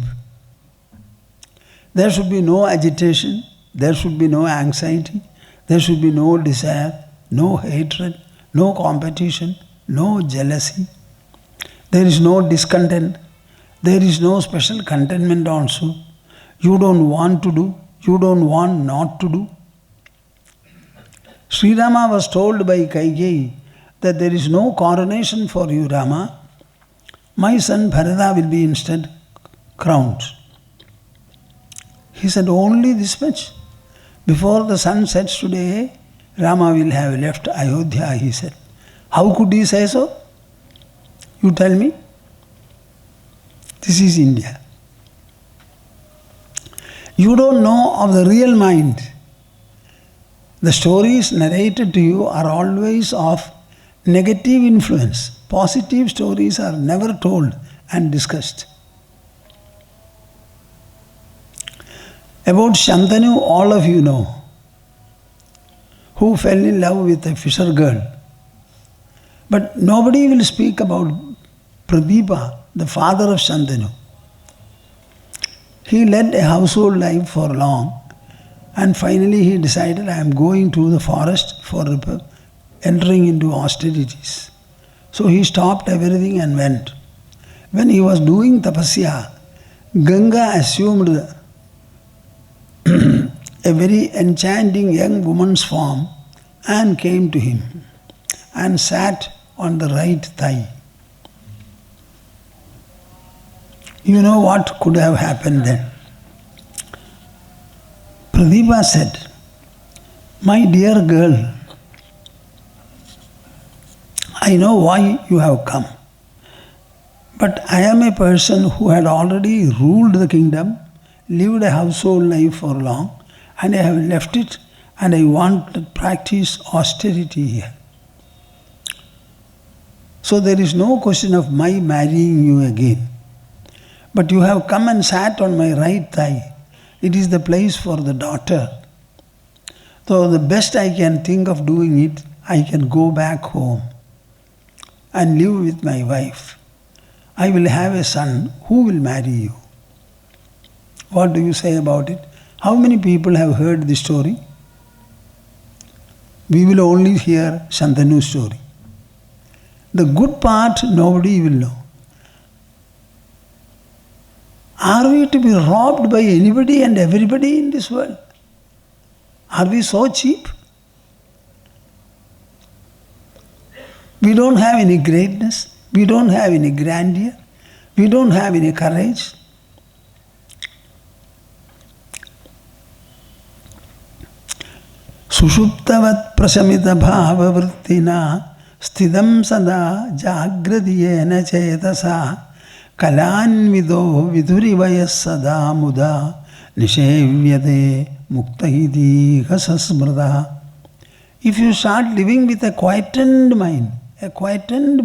There should be no agitation, there should be no anxiety, there should be no desire, no hatred, no competition, no jealousy. There is no discontent, there is no special contentment also. You don't want to do, you don't want not to do. Sri Rama was told by Kaikeyi that there is no coronation for you, Rama. My son Bharata will be instead crowned. He said, only this much. Before the sun sets today, Rama will have left Ayodhya, he said. How could he say so? You tell me? This is India. You don't know of the real mind. The stories narrated to you are always of negative influence. Positive stories are never told and discussed. About Shantanu, all of you know, who fell in love with a fisher girl. But nobody will speak about Pradeepa, the father of Shantanu. He led a household life for long, and finally he decided, I am going to the forest for entering into austerities. So he stopped everything and went. When he was doing tapasya, Ganga assumed a very enchanting young woman's form and came to him and sat on the right thigh. You know what could have happened then? Pradeepa said, my dear girl, I know why you have come. But I am a person who had already ruled the kingdom, lived a household life for long, and I have left it, and I want to practice austerity here. So there is no question of my marrying you again. But you have come and sat on my right thigh. It is the place for the daughter. So the best I can think of doing it, I can go back home and live with my wife. I will have a son who will marry you. What do you say about it? How many people have heard this story? We will only hear Shantanu's story. The good part nobody will know. Are we to be robbed by anybody and everybody in this world? Are we so cheap? We don't have any greatness. We don't have any grandeur. We don't have any courage. Sushuptavat prasamita bhava vrittina sthidam sada jagradiyena chetasa kalanvido vidurivayas sada muda nishevyade muktahidi hasasmrada. If you start living with a quietened mind, a quiescent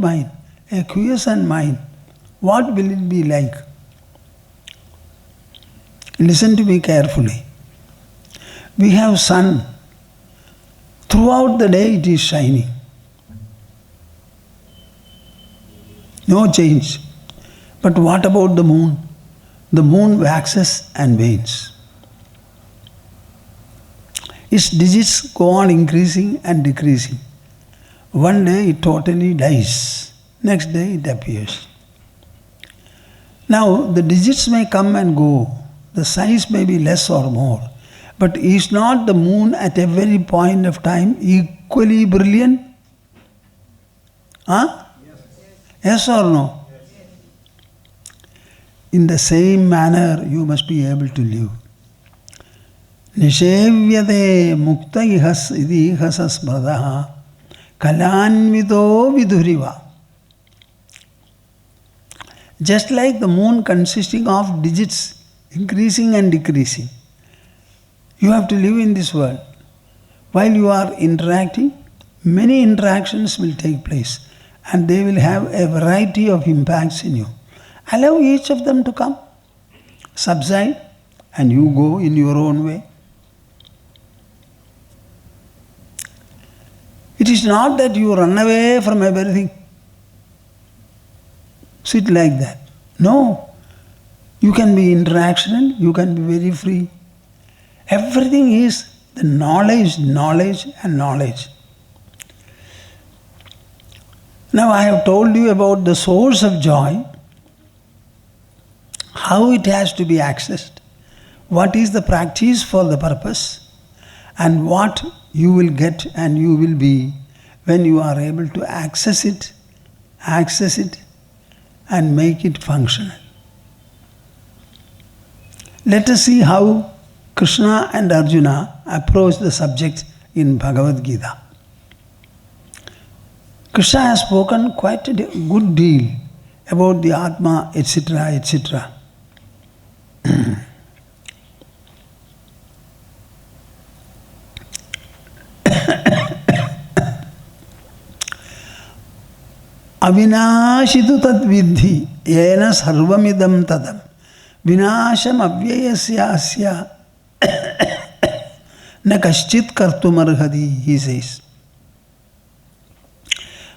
mind, what will it be like? Listen to me carefully. We have sun. Throughout the day it is shining. No change. But what about the moon? The moon waxes and wanes. Its digits go on increasing and decreasing. One day it totally dies. Next day it appears. Now the digits may come and go. The size may be less or more. But is not the moon at every point of time equally brilliant? Huh? Yes or no? In the same manner you must be able to live. Nishevyade mukta ihas idi ihasas bradaha kalanvido viduriva. Just like the moon consisting of digits increasing and decreasing, you have to live in this world. While you are interacting, many interactions will take place and they will have a variety of impacts in you. Allow each of them to come, subside, and you go in your own way. It is not that you run away from everything. Sit like that. No. You can be interactional, you can be very free. Everything is the knowledge, and knowledge. Now I have told you about the source of joy, how it has to be accessed, what is the practice for the purpose, and what you will get and you will be when you are able to access it and make it functional. Let us see how Krishna and Arjuna approach the subject in Bhagavad Gita. Krishna has spoken quite a good deal about the Atma, etc., etc. Avinashitu tad vidhi yena sarvamidam tadam vinasham avyayasyasya na kaschit kartumarhadi, he says.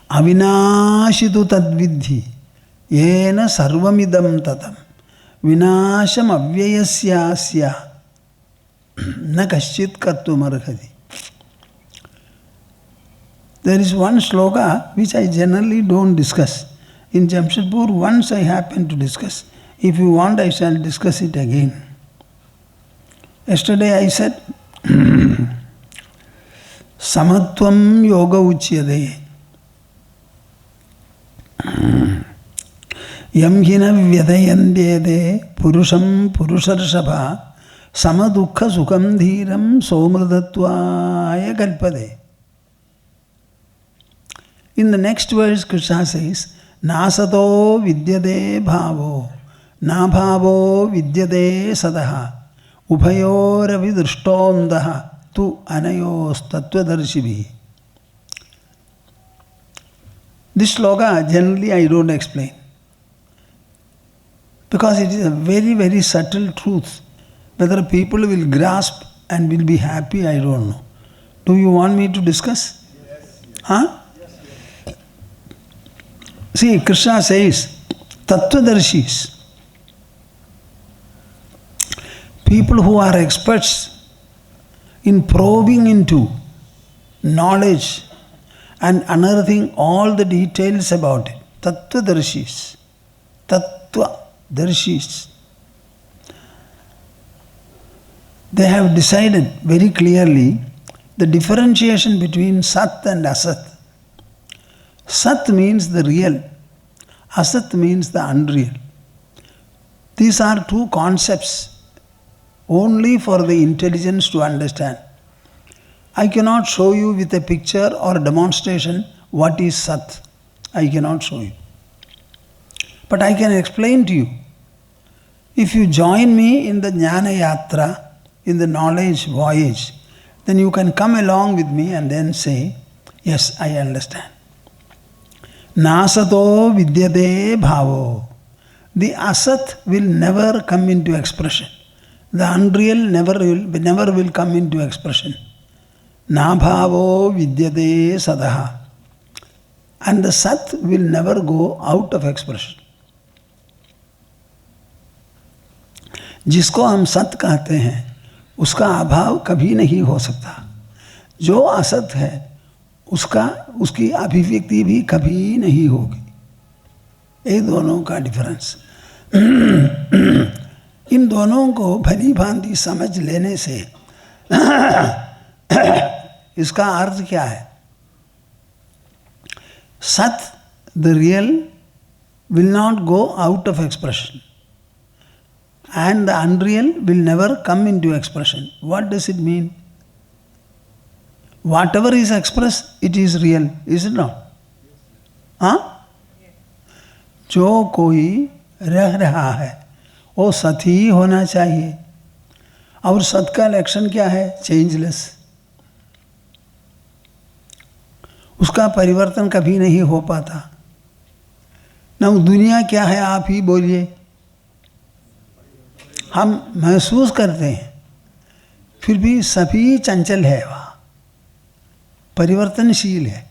Avinashitu tad vidhi yena sarvamidam tadam vinasham avyayasyasya na kaschit kartumarhadi. There is one sloka which I generally don't discuss. In Jamshedpur, once I happened to discuss. If you want, I shall discuss it again. Yesterday I said, Samatvam yoga uchyade. Yam hina vyadayandede purusham purusharshabha samadukha sukham dhiram somradatvaya kalpade. In the next verse, Krishna says, Nasato vidyade bhavo, na bhavo vidyade sadaha, ubhayoravi drishtondaha, tu anayos tattvadarshibhi. This sloka generally I don't explain. Because it is a very, very subtle truth. Whether people will grasp and will be happy, I don't know. Do you want me to discuss? Yes. Huh? See, Krishna says, Tattvadarshis, people who are experts in probing into knowledge and unearthing all the details about it. Tattvadarshis. Tattvadarshis. They have decided very clearly the differentiation between Sat and Asat. Sat means the real, Asat means the unreal. These are two concepts only for the intelligence to understand. I cannot show you with a picture or a demonstration what is Sat. I cannot show you. But I can explain to you. If you join me in the Jnana Yatra, in the knowledge voyage, then you can come along with me and then say, yes, I understand. Nasato vidyade bhavo. The asat will never come into expression. The unreal never will come into expression. Na bhavo vidyade sadaha. And the sat will never go out of expression. जिसको हम सत कहते हैं उसका अभाव कभी नहीं हो सकता. जो असत है उसकी अभिव्यक्ति भी कभी नहीं होगी. ये दोनों का डिफरेंस. इन दोनों को भली भांति समझ लेने से इसका अर्थ क्या है? सत, the real, will not go out of expression and the unreal will never come into expression. What does it mean? Whatever is expressed, it is real, is it not? हाँ? जो कोई रह रहा है वो सत ही होना चाहिए. और सत का लक्षण क्या है? चेंजलेस. उसका परिवर्तन कभी नहीं हो पाता. ना दुनिया क्या है आप ही बोलिए. हम महसूस करते हैं फिर भी सभी चंचल है. वहाँ परिवर्तनशील है.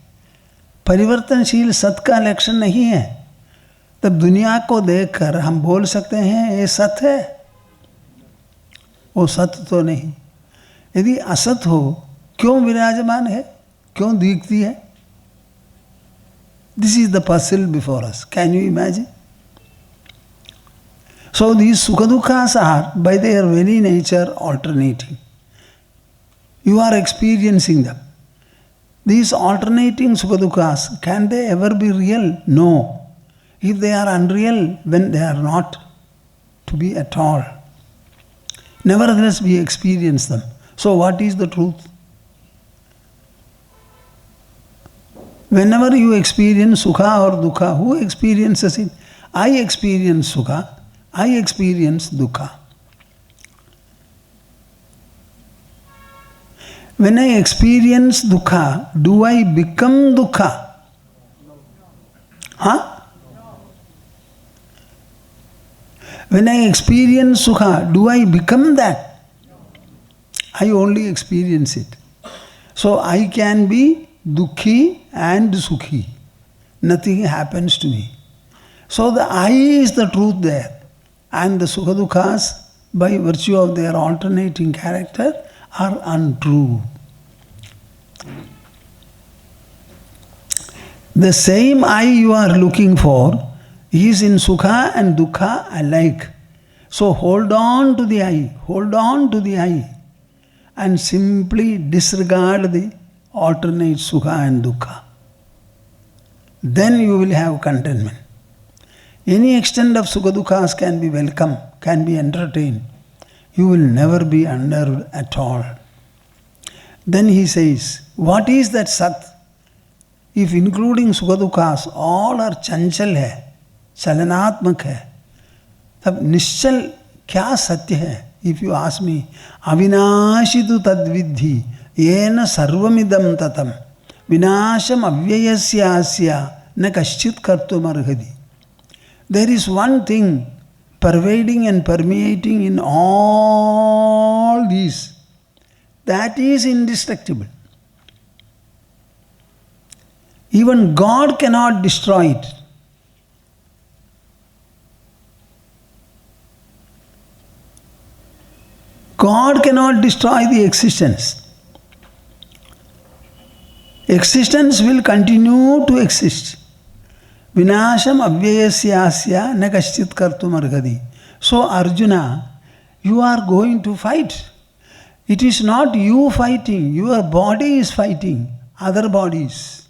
परिवर्तनशील सत का लक्षण नहीं है. तब दुनिया को देखकर हम बोल सकते हैं ये सत है. वो सत तो नहीं. यदि असत हो क्यों विराजमान है, क्यों दिखती है? This is the puzzle before us. Can you imagine? So these sukha-dukkhas are by their very nature alternating. You are experiencing them. These alternating sukha-dukkhas, can they ever be real? No. If they are unreal, then they are not to be at all. Nevertheless, we experience them. So what is the truth? Whenever you experience sukha or dukkha, who experiences it? I experience sukha, I experience dukkha. When I experience dukkha, do I become dukkha? Huh? When I experience sukha, do I become that? I only experience it. So I can be dukhi and sukhi. Nothing happens to me. So the I is the truth there. And the sukha dukkhas, by virtue of their alternating character, are untrue. The same I you are looking for is in sukha and dukkha alike. So hold on to the I, hold on to the I, and simply disregard the alternate sukha and dukkha. Then you will have contentment. Any extent of sukha dukkhas can be welcome, can be entertained. You will never be unnerved at all. Then he says, what is that Sat? If including sukha dukkhas, all are chanchal hai, chalanatmak hai, तब निश्चल क्या सत्य है? If you ask me, अविनाशितु तद्विद्धि येन सर्वमिदं ततं विनाशम अव्ययस्यास्य न कश्चित् कर्तुमर्हति. There is one thing pervading and permeating in all these, that is indestructible. Even God cannot destroy it. God cannot destroy the existence. Existence will continue to exist. Vinasham avyayasya na kaschit kartum arhati. So Arjuna, you are going to fight. It is not you fighting, your body is fighting other bodies.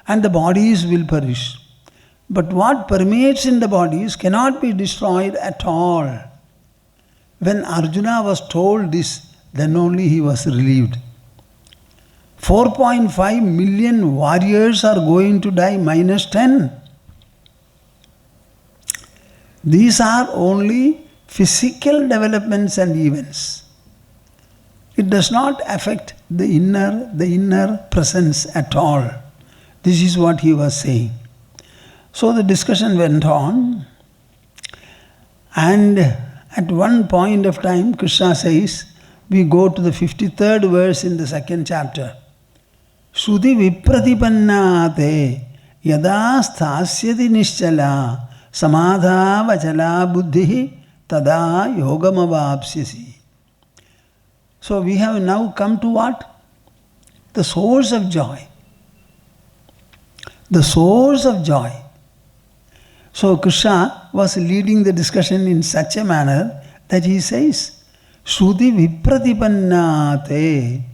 And the bodies will perish. But what permeates in the bodies cannot be destroyed at all. When Arjuna was told this, then only he was relieved. 4.5 million warriors are going to die minus 10. These are only physical developments and events. It does not affect the inner presence at all. This is what he was saying. So the discussion went on, and at one point of time, Krishna says, we go to the 53rd verse in the 2nd chapter. Shruti vipratipanna te yada sthasyati nischala samadha vachala buddhi tada yogamavapsyasi. So we have now come to what? The source of joy. The source of joy. So Krishna was leading the discussion in such a manner that he says, Shruti vipratipanna te.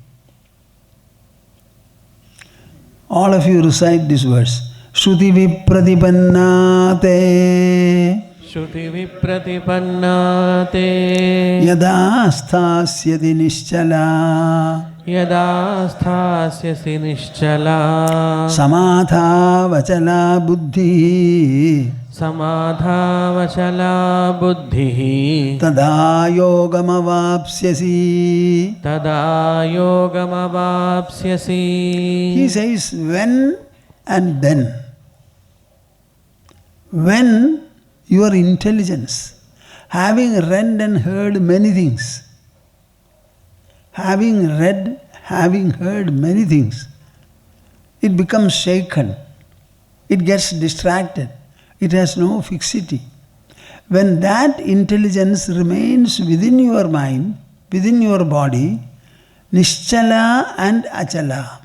All of you recite this verse. Shruti vipratipanna te. Shruti vipratipanna te. Yada sthasyati nischala. Yada sthasyasi nischala. Samadha vachala buddhi. Samadha vachala buddhi. Tada yogamavapsyasi. Tada yogamavapsyasi. He says, when and then. When your intelligence, having read and heard many things, having heard many things, it becomes shaken, it gets distracted, it has no fixity. When that intelligence remains within your mind, within your body, nischala and achala,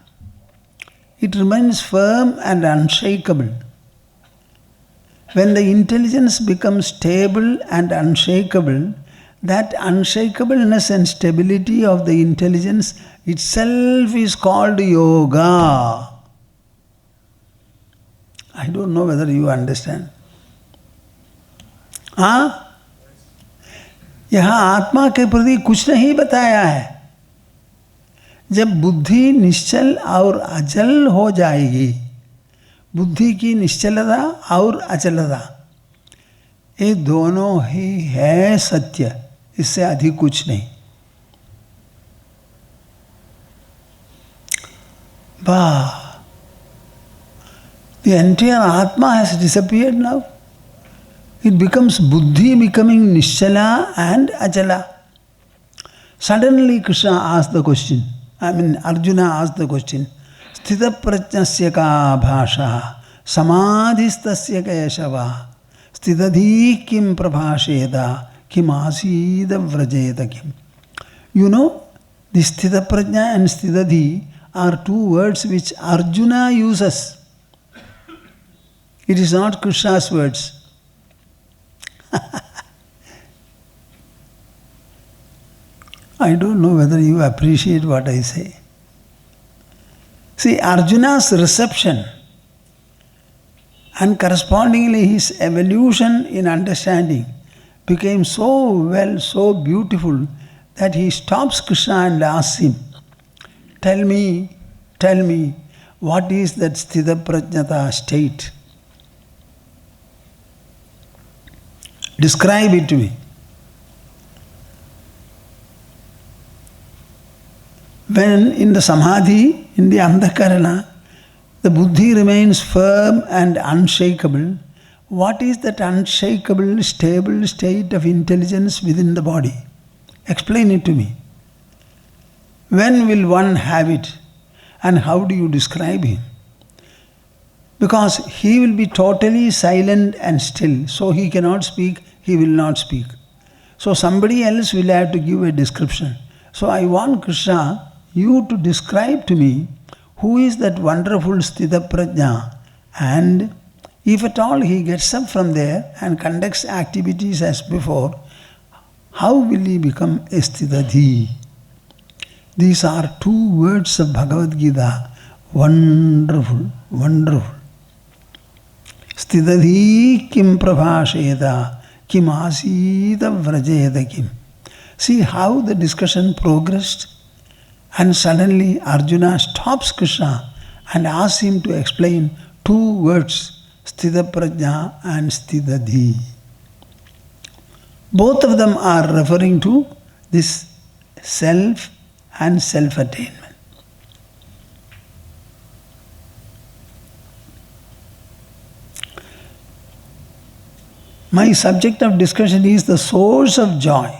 it remains firm and unshakable. When the intelligence becomes stable and unshakable, that unshakableness and stability of the intelligence itself is called yoga. I don't know whether you understand. हाँ? यहाँ आत्मा के प्रति कुछ नहीं बताया है. जब बुद्धि निश्चल और अचल हो जाएगी, बुद्धि की निश्चलता और अचलता, ये दोनों ही है सत्य, इससे अधिक कुछ नहीं. Bah! The entire Atma has disappeared now. It becomes Buddhi becoming Nishala and Achala. Suddenly Krishna asked the question, Arjuna asked the question, Sthita prajnasya ka bhasha, samadhistasya ka yashava, stitadhi kim prabhasheda, kim asida vrajeda kim. You know, the Sthita prajna and Stitadhi are two words which Arjuna uses. It is not Krishna's words. I don't know whether you appreciate what I say. See, Arjuna's reception and correspondingly his evolution in understanding became so well, so beautiful that he stops Krishna and asks him, tell me, what is that Sthita Prajnata state? Describe it to me. When in the Samadhi, in the Andhakarana, the Buddhi remains firm and unshakable, what is that unshakable, stable state of intelligence within the body? Explain it to me. When will one have it? And how do you describe him? Because he will be totally silent and still, so he cannot speak, he will not speak. So somebody else will have to give a description. So I want Krishna, you to describe to me who is that wonderful Sthita Prajna, and if at all he gets up from there and conducts activities as before, how will he become a Sthitadhi? These are two words of Bhagavad Gita. Wonderful, wonderful. Stitadhi kim prabhasheda, kim asida vrajeda kim. See how the discussion progressed, and suddenly Arjuna stops Krishna and asks him to explain two words, Sthita Prajna and Stitadhi. Both of them are referring to this self and self-attainment. My subject of discussion is the source of joy.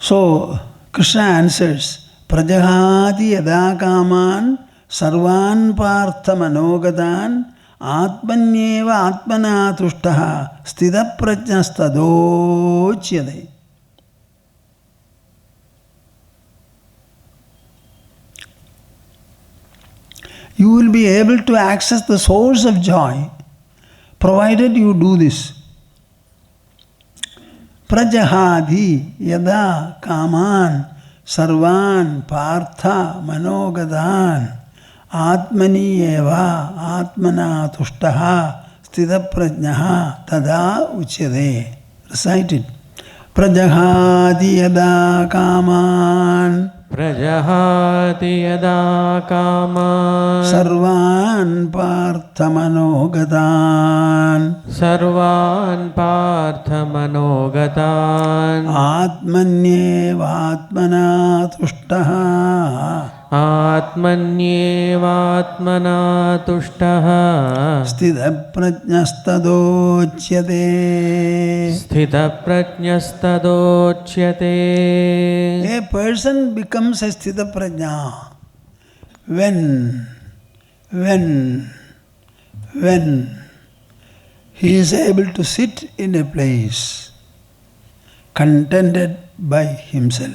So, Krishna answers, Prajahati yada kaman sarvan partha manogatan atmanyeva atmana tushtaha sthita prajnastadocyade. You will be able to access the source of joy provided you do this. Prajahadi yada kaman sarvan partha manogadan atmani eva atmana tushtaha sthita prajnaha tada uchyade. Recite it. Prajahadi yada kaman Prajahati yada kaman sarvan partha manogadan atmanyeva atmana tushtaha sthita prajnastadocyate. A person becomes a Sthita Prajna when he is able to sit in a place contented by himself.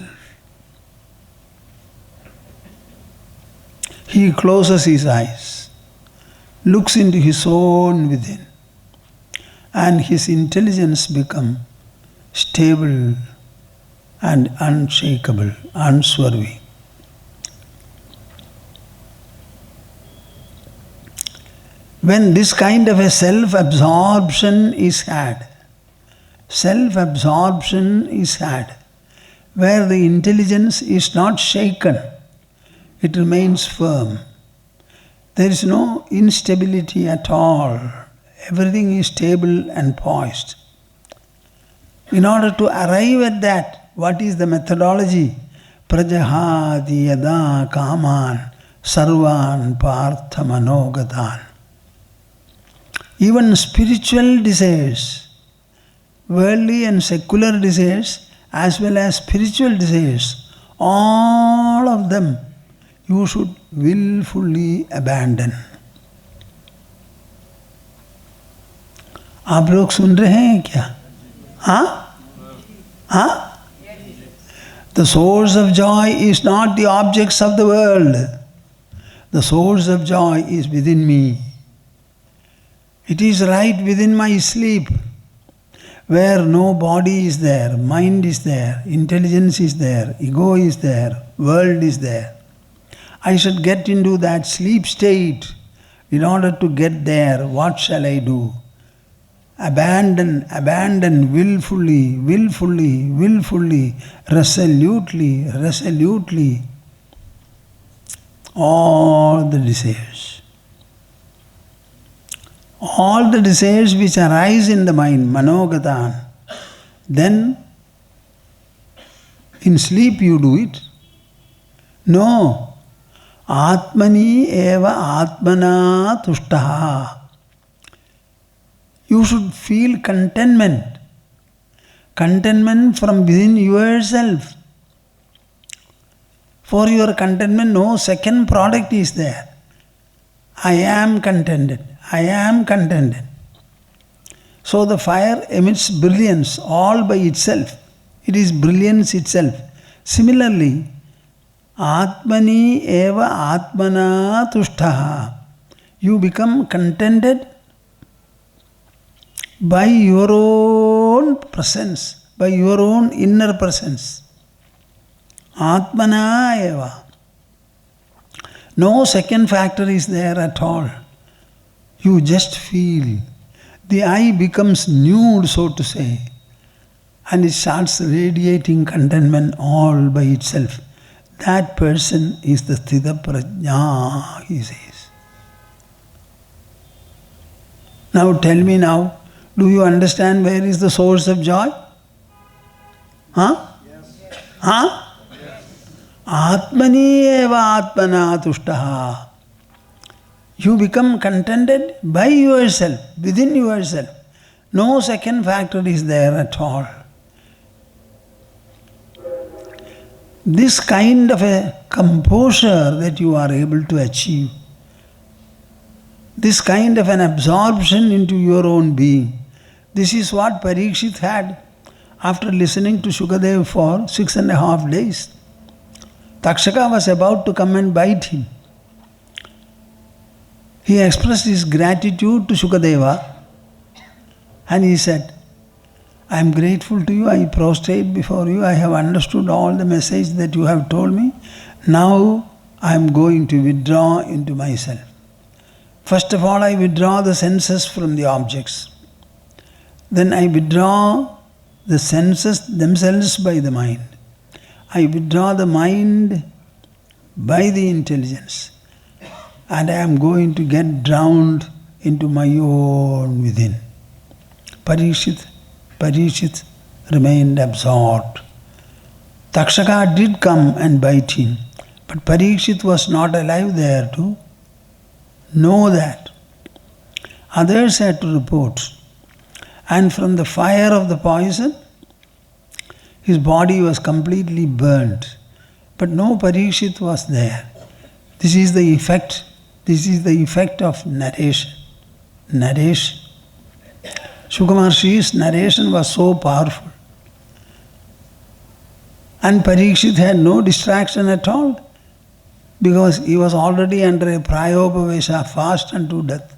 He closes his eyes, looks into his own within, and his intelligence becomes stable and unshakable, unswerving. When this kind of a self-absorption is had, where the intelligence is not shaken, it remains firm. There is no instability at all. everything is stable and poised. In order to arrive at that, what is the methodology? Prajahati yada kaman sarvan partha manogatan. Even spiritual desires, worldly and secular desires, as well as spiritual desires, all of them you should willfully abandon. आप लोग सुन रहे हैं क्या? हाँ? हाँ? The source of joy is not the objects of the world. The source of joy is within me. It is right within my sleep, where no body is there, mind is there, intelligence is there, ego is there, world is there. I should get into that sleep state. In order to get there, what shall I do? Abandon willfully, resolutely all the desires. All the desires which arise in the mind, manogatan, then in sleep you do it. No. Atmani eva atmana tushtaha. You should feel contentment. Contentment from within yourself. For your contentment, no second product is there. I am contented. I am contented. So the fire emits brilliance all by itself. It is brilliance itself. Similarly, Atmani eva atmana tushtaha. You become contented by your own presence, by your own inner presence. Atmana eva. No second factor is there at all. You just feel. The eye becomes nude, so to say, and it starts radiating contentment all by itself. That person is the Sthita Prajna, he says. Now tell me now, do you understand where is the source of joy? Huh? Yes. Huh? Yes. Atmani eva atmana tushtaha. You become contented by yourself, within yourself. No second factor is there at all. This kind of a composure that you are able to achieve, this kind of an absorption into your own being, this is what Parikshit had after listening to Shukadev for 6.5 days. Takshaka was about to come and bite him. He expressed his gratitude to Shukadeva and he said, I am grateful to you, I prostrate before you, I have understood all the message that you have told me. Now I am going to withdraw into myself. First of all, I withdraw the senses from the objects. Then I withdraw the senses themselves by the mind. I withdraw the mind by the intelligence. And I am going to get drowned into my own within. Parikshit remained absorbed. Takshaka did come and bite him, but Parikshit was not alive there to know that. Others had to report. And from the fire of the poison, his body was completely burnt. But no Parikshit was there. This is the effect of narration. Shukamarsi's narration was so powerful. And Parikshit had no distraction at all because he was already under a prayopavesha, fast unto death.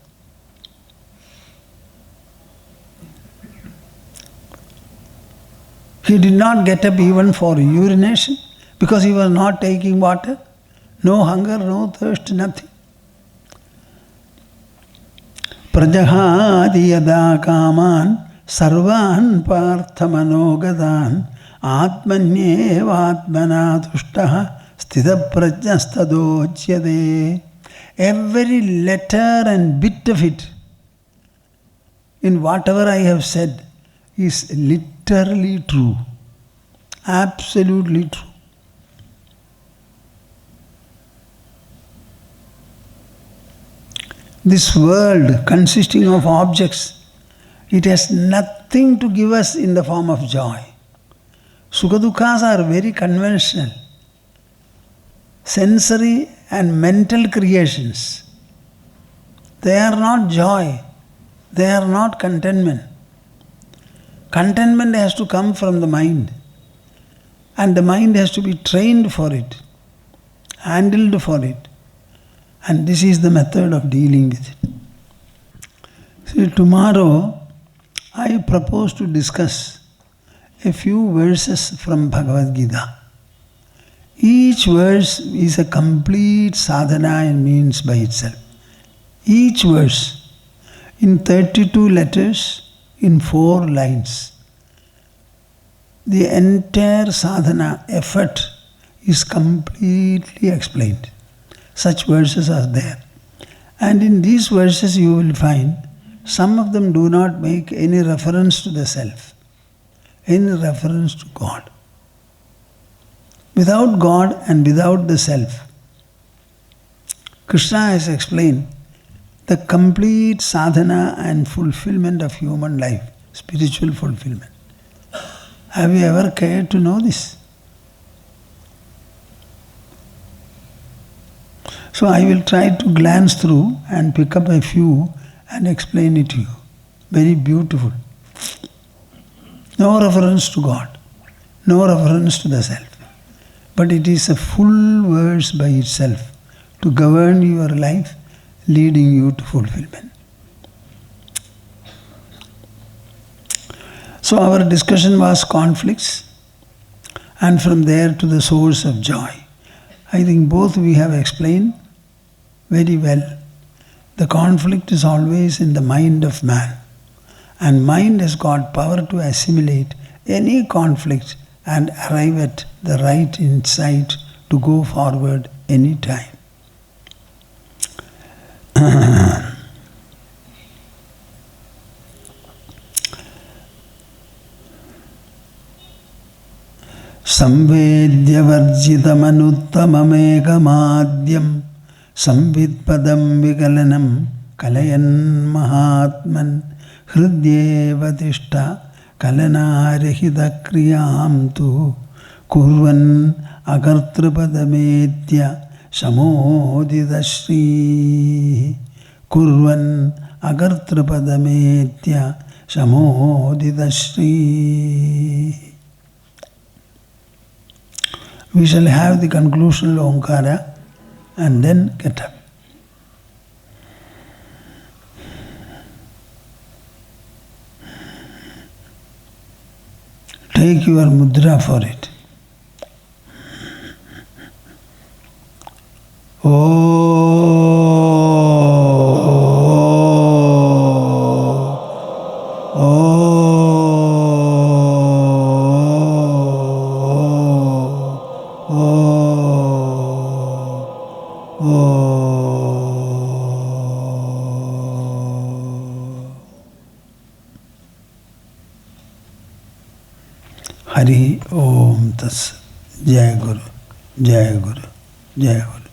He did not get up even for urination because he was not taking water. No hunger, no thirst, nothing. Prajahati yada kaman sarvan partha manogadan atmanyeva atmana tushtaha sthita prajnastadochyade. Every letter and bit of it in whatever I have said is literally true. Absolutely true. This world consisting of objects, it has nothing to give us in the form of joy. Sukha dukkhas are very conventional, sensory and mental creations. They are not joy. They are not contentment. Contentment has to come from the mind. And the mind has to be trained for it, handled for it. And this is the method of dealing with it. See, tomorrow I propose to discuss a few verses from Bhagavad Gita. Each verse is a complete sadhana and means by itself. Each verse in 32 letters in 4 lines. The entire sadhana effort is completely explained. Such verses are there. And in these verses you will find some of them do not make any reference to the self, any reference to God. Without God and without the self, Krishna has explained the complete sadhana and fulfillment of human life, spiritual fulfillment. Have you ever cared to know this? So I will try to glance through and pick up a few and explain it to you. Very beautiful. No reference to God, no reference to the self. But it is a full verse by itself to govern your life, leading you to fulfillment. So our discussion was conflicts, and from there to the source of joy. I think both we have explained very well. The conflict is always in the mind of man, and mind has got power to assimilate any conflict and arrive at the right insight to go forward any time. Samvedyavarjitamanuttamamekamadyam samvidpadam vikalanam kalayan mahatman hridyevadishta kalanarahita kriyam tu kurvan agartrapadamedya samodidashri kurvan agartrapadamedya samodidashri. We shall have the conclusion of Omkara and then get up. Take your mudra for it. Hari Om Tas. Jai Guru, Jai Guru, Jai Guru.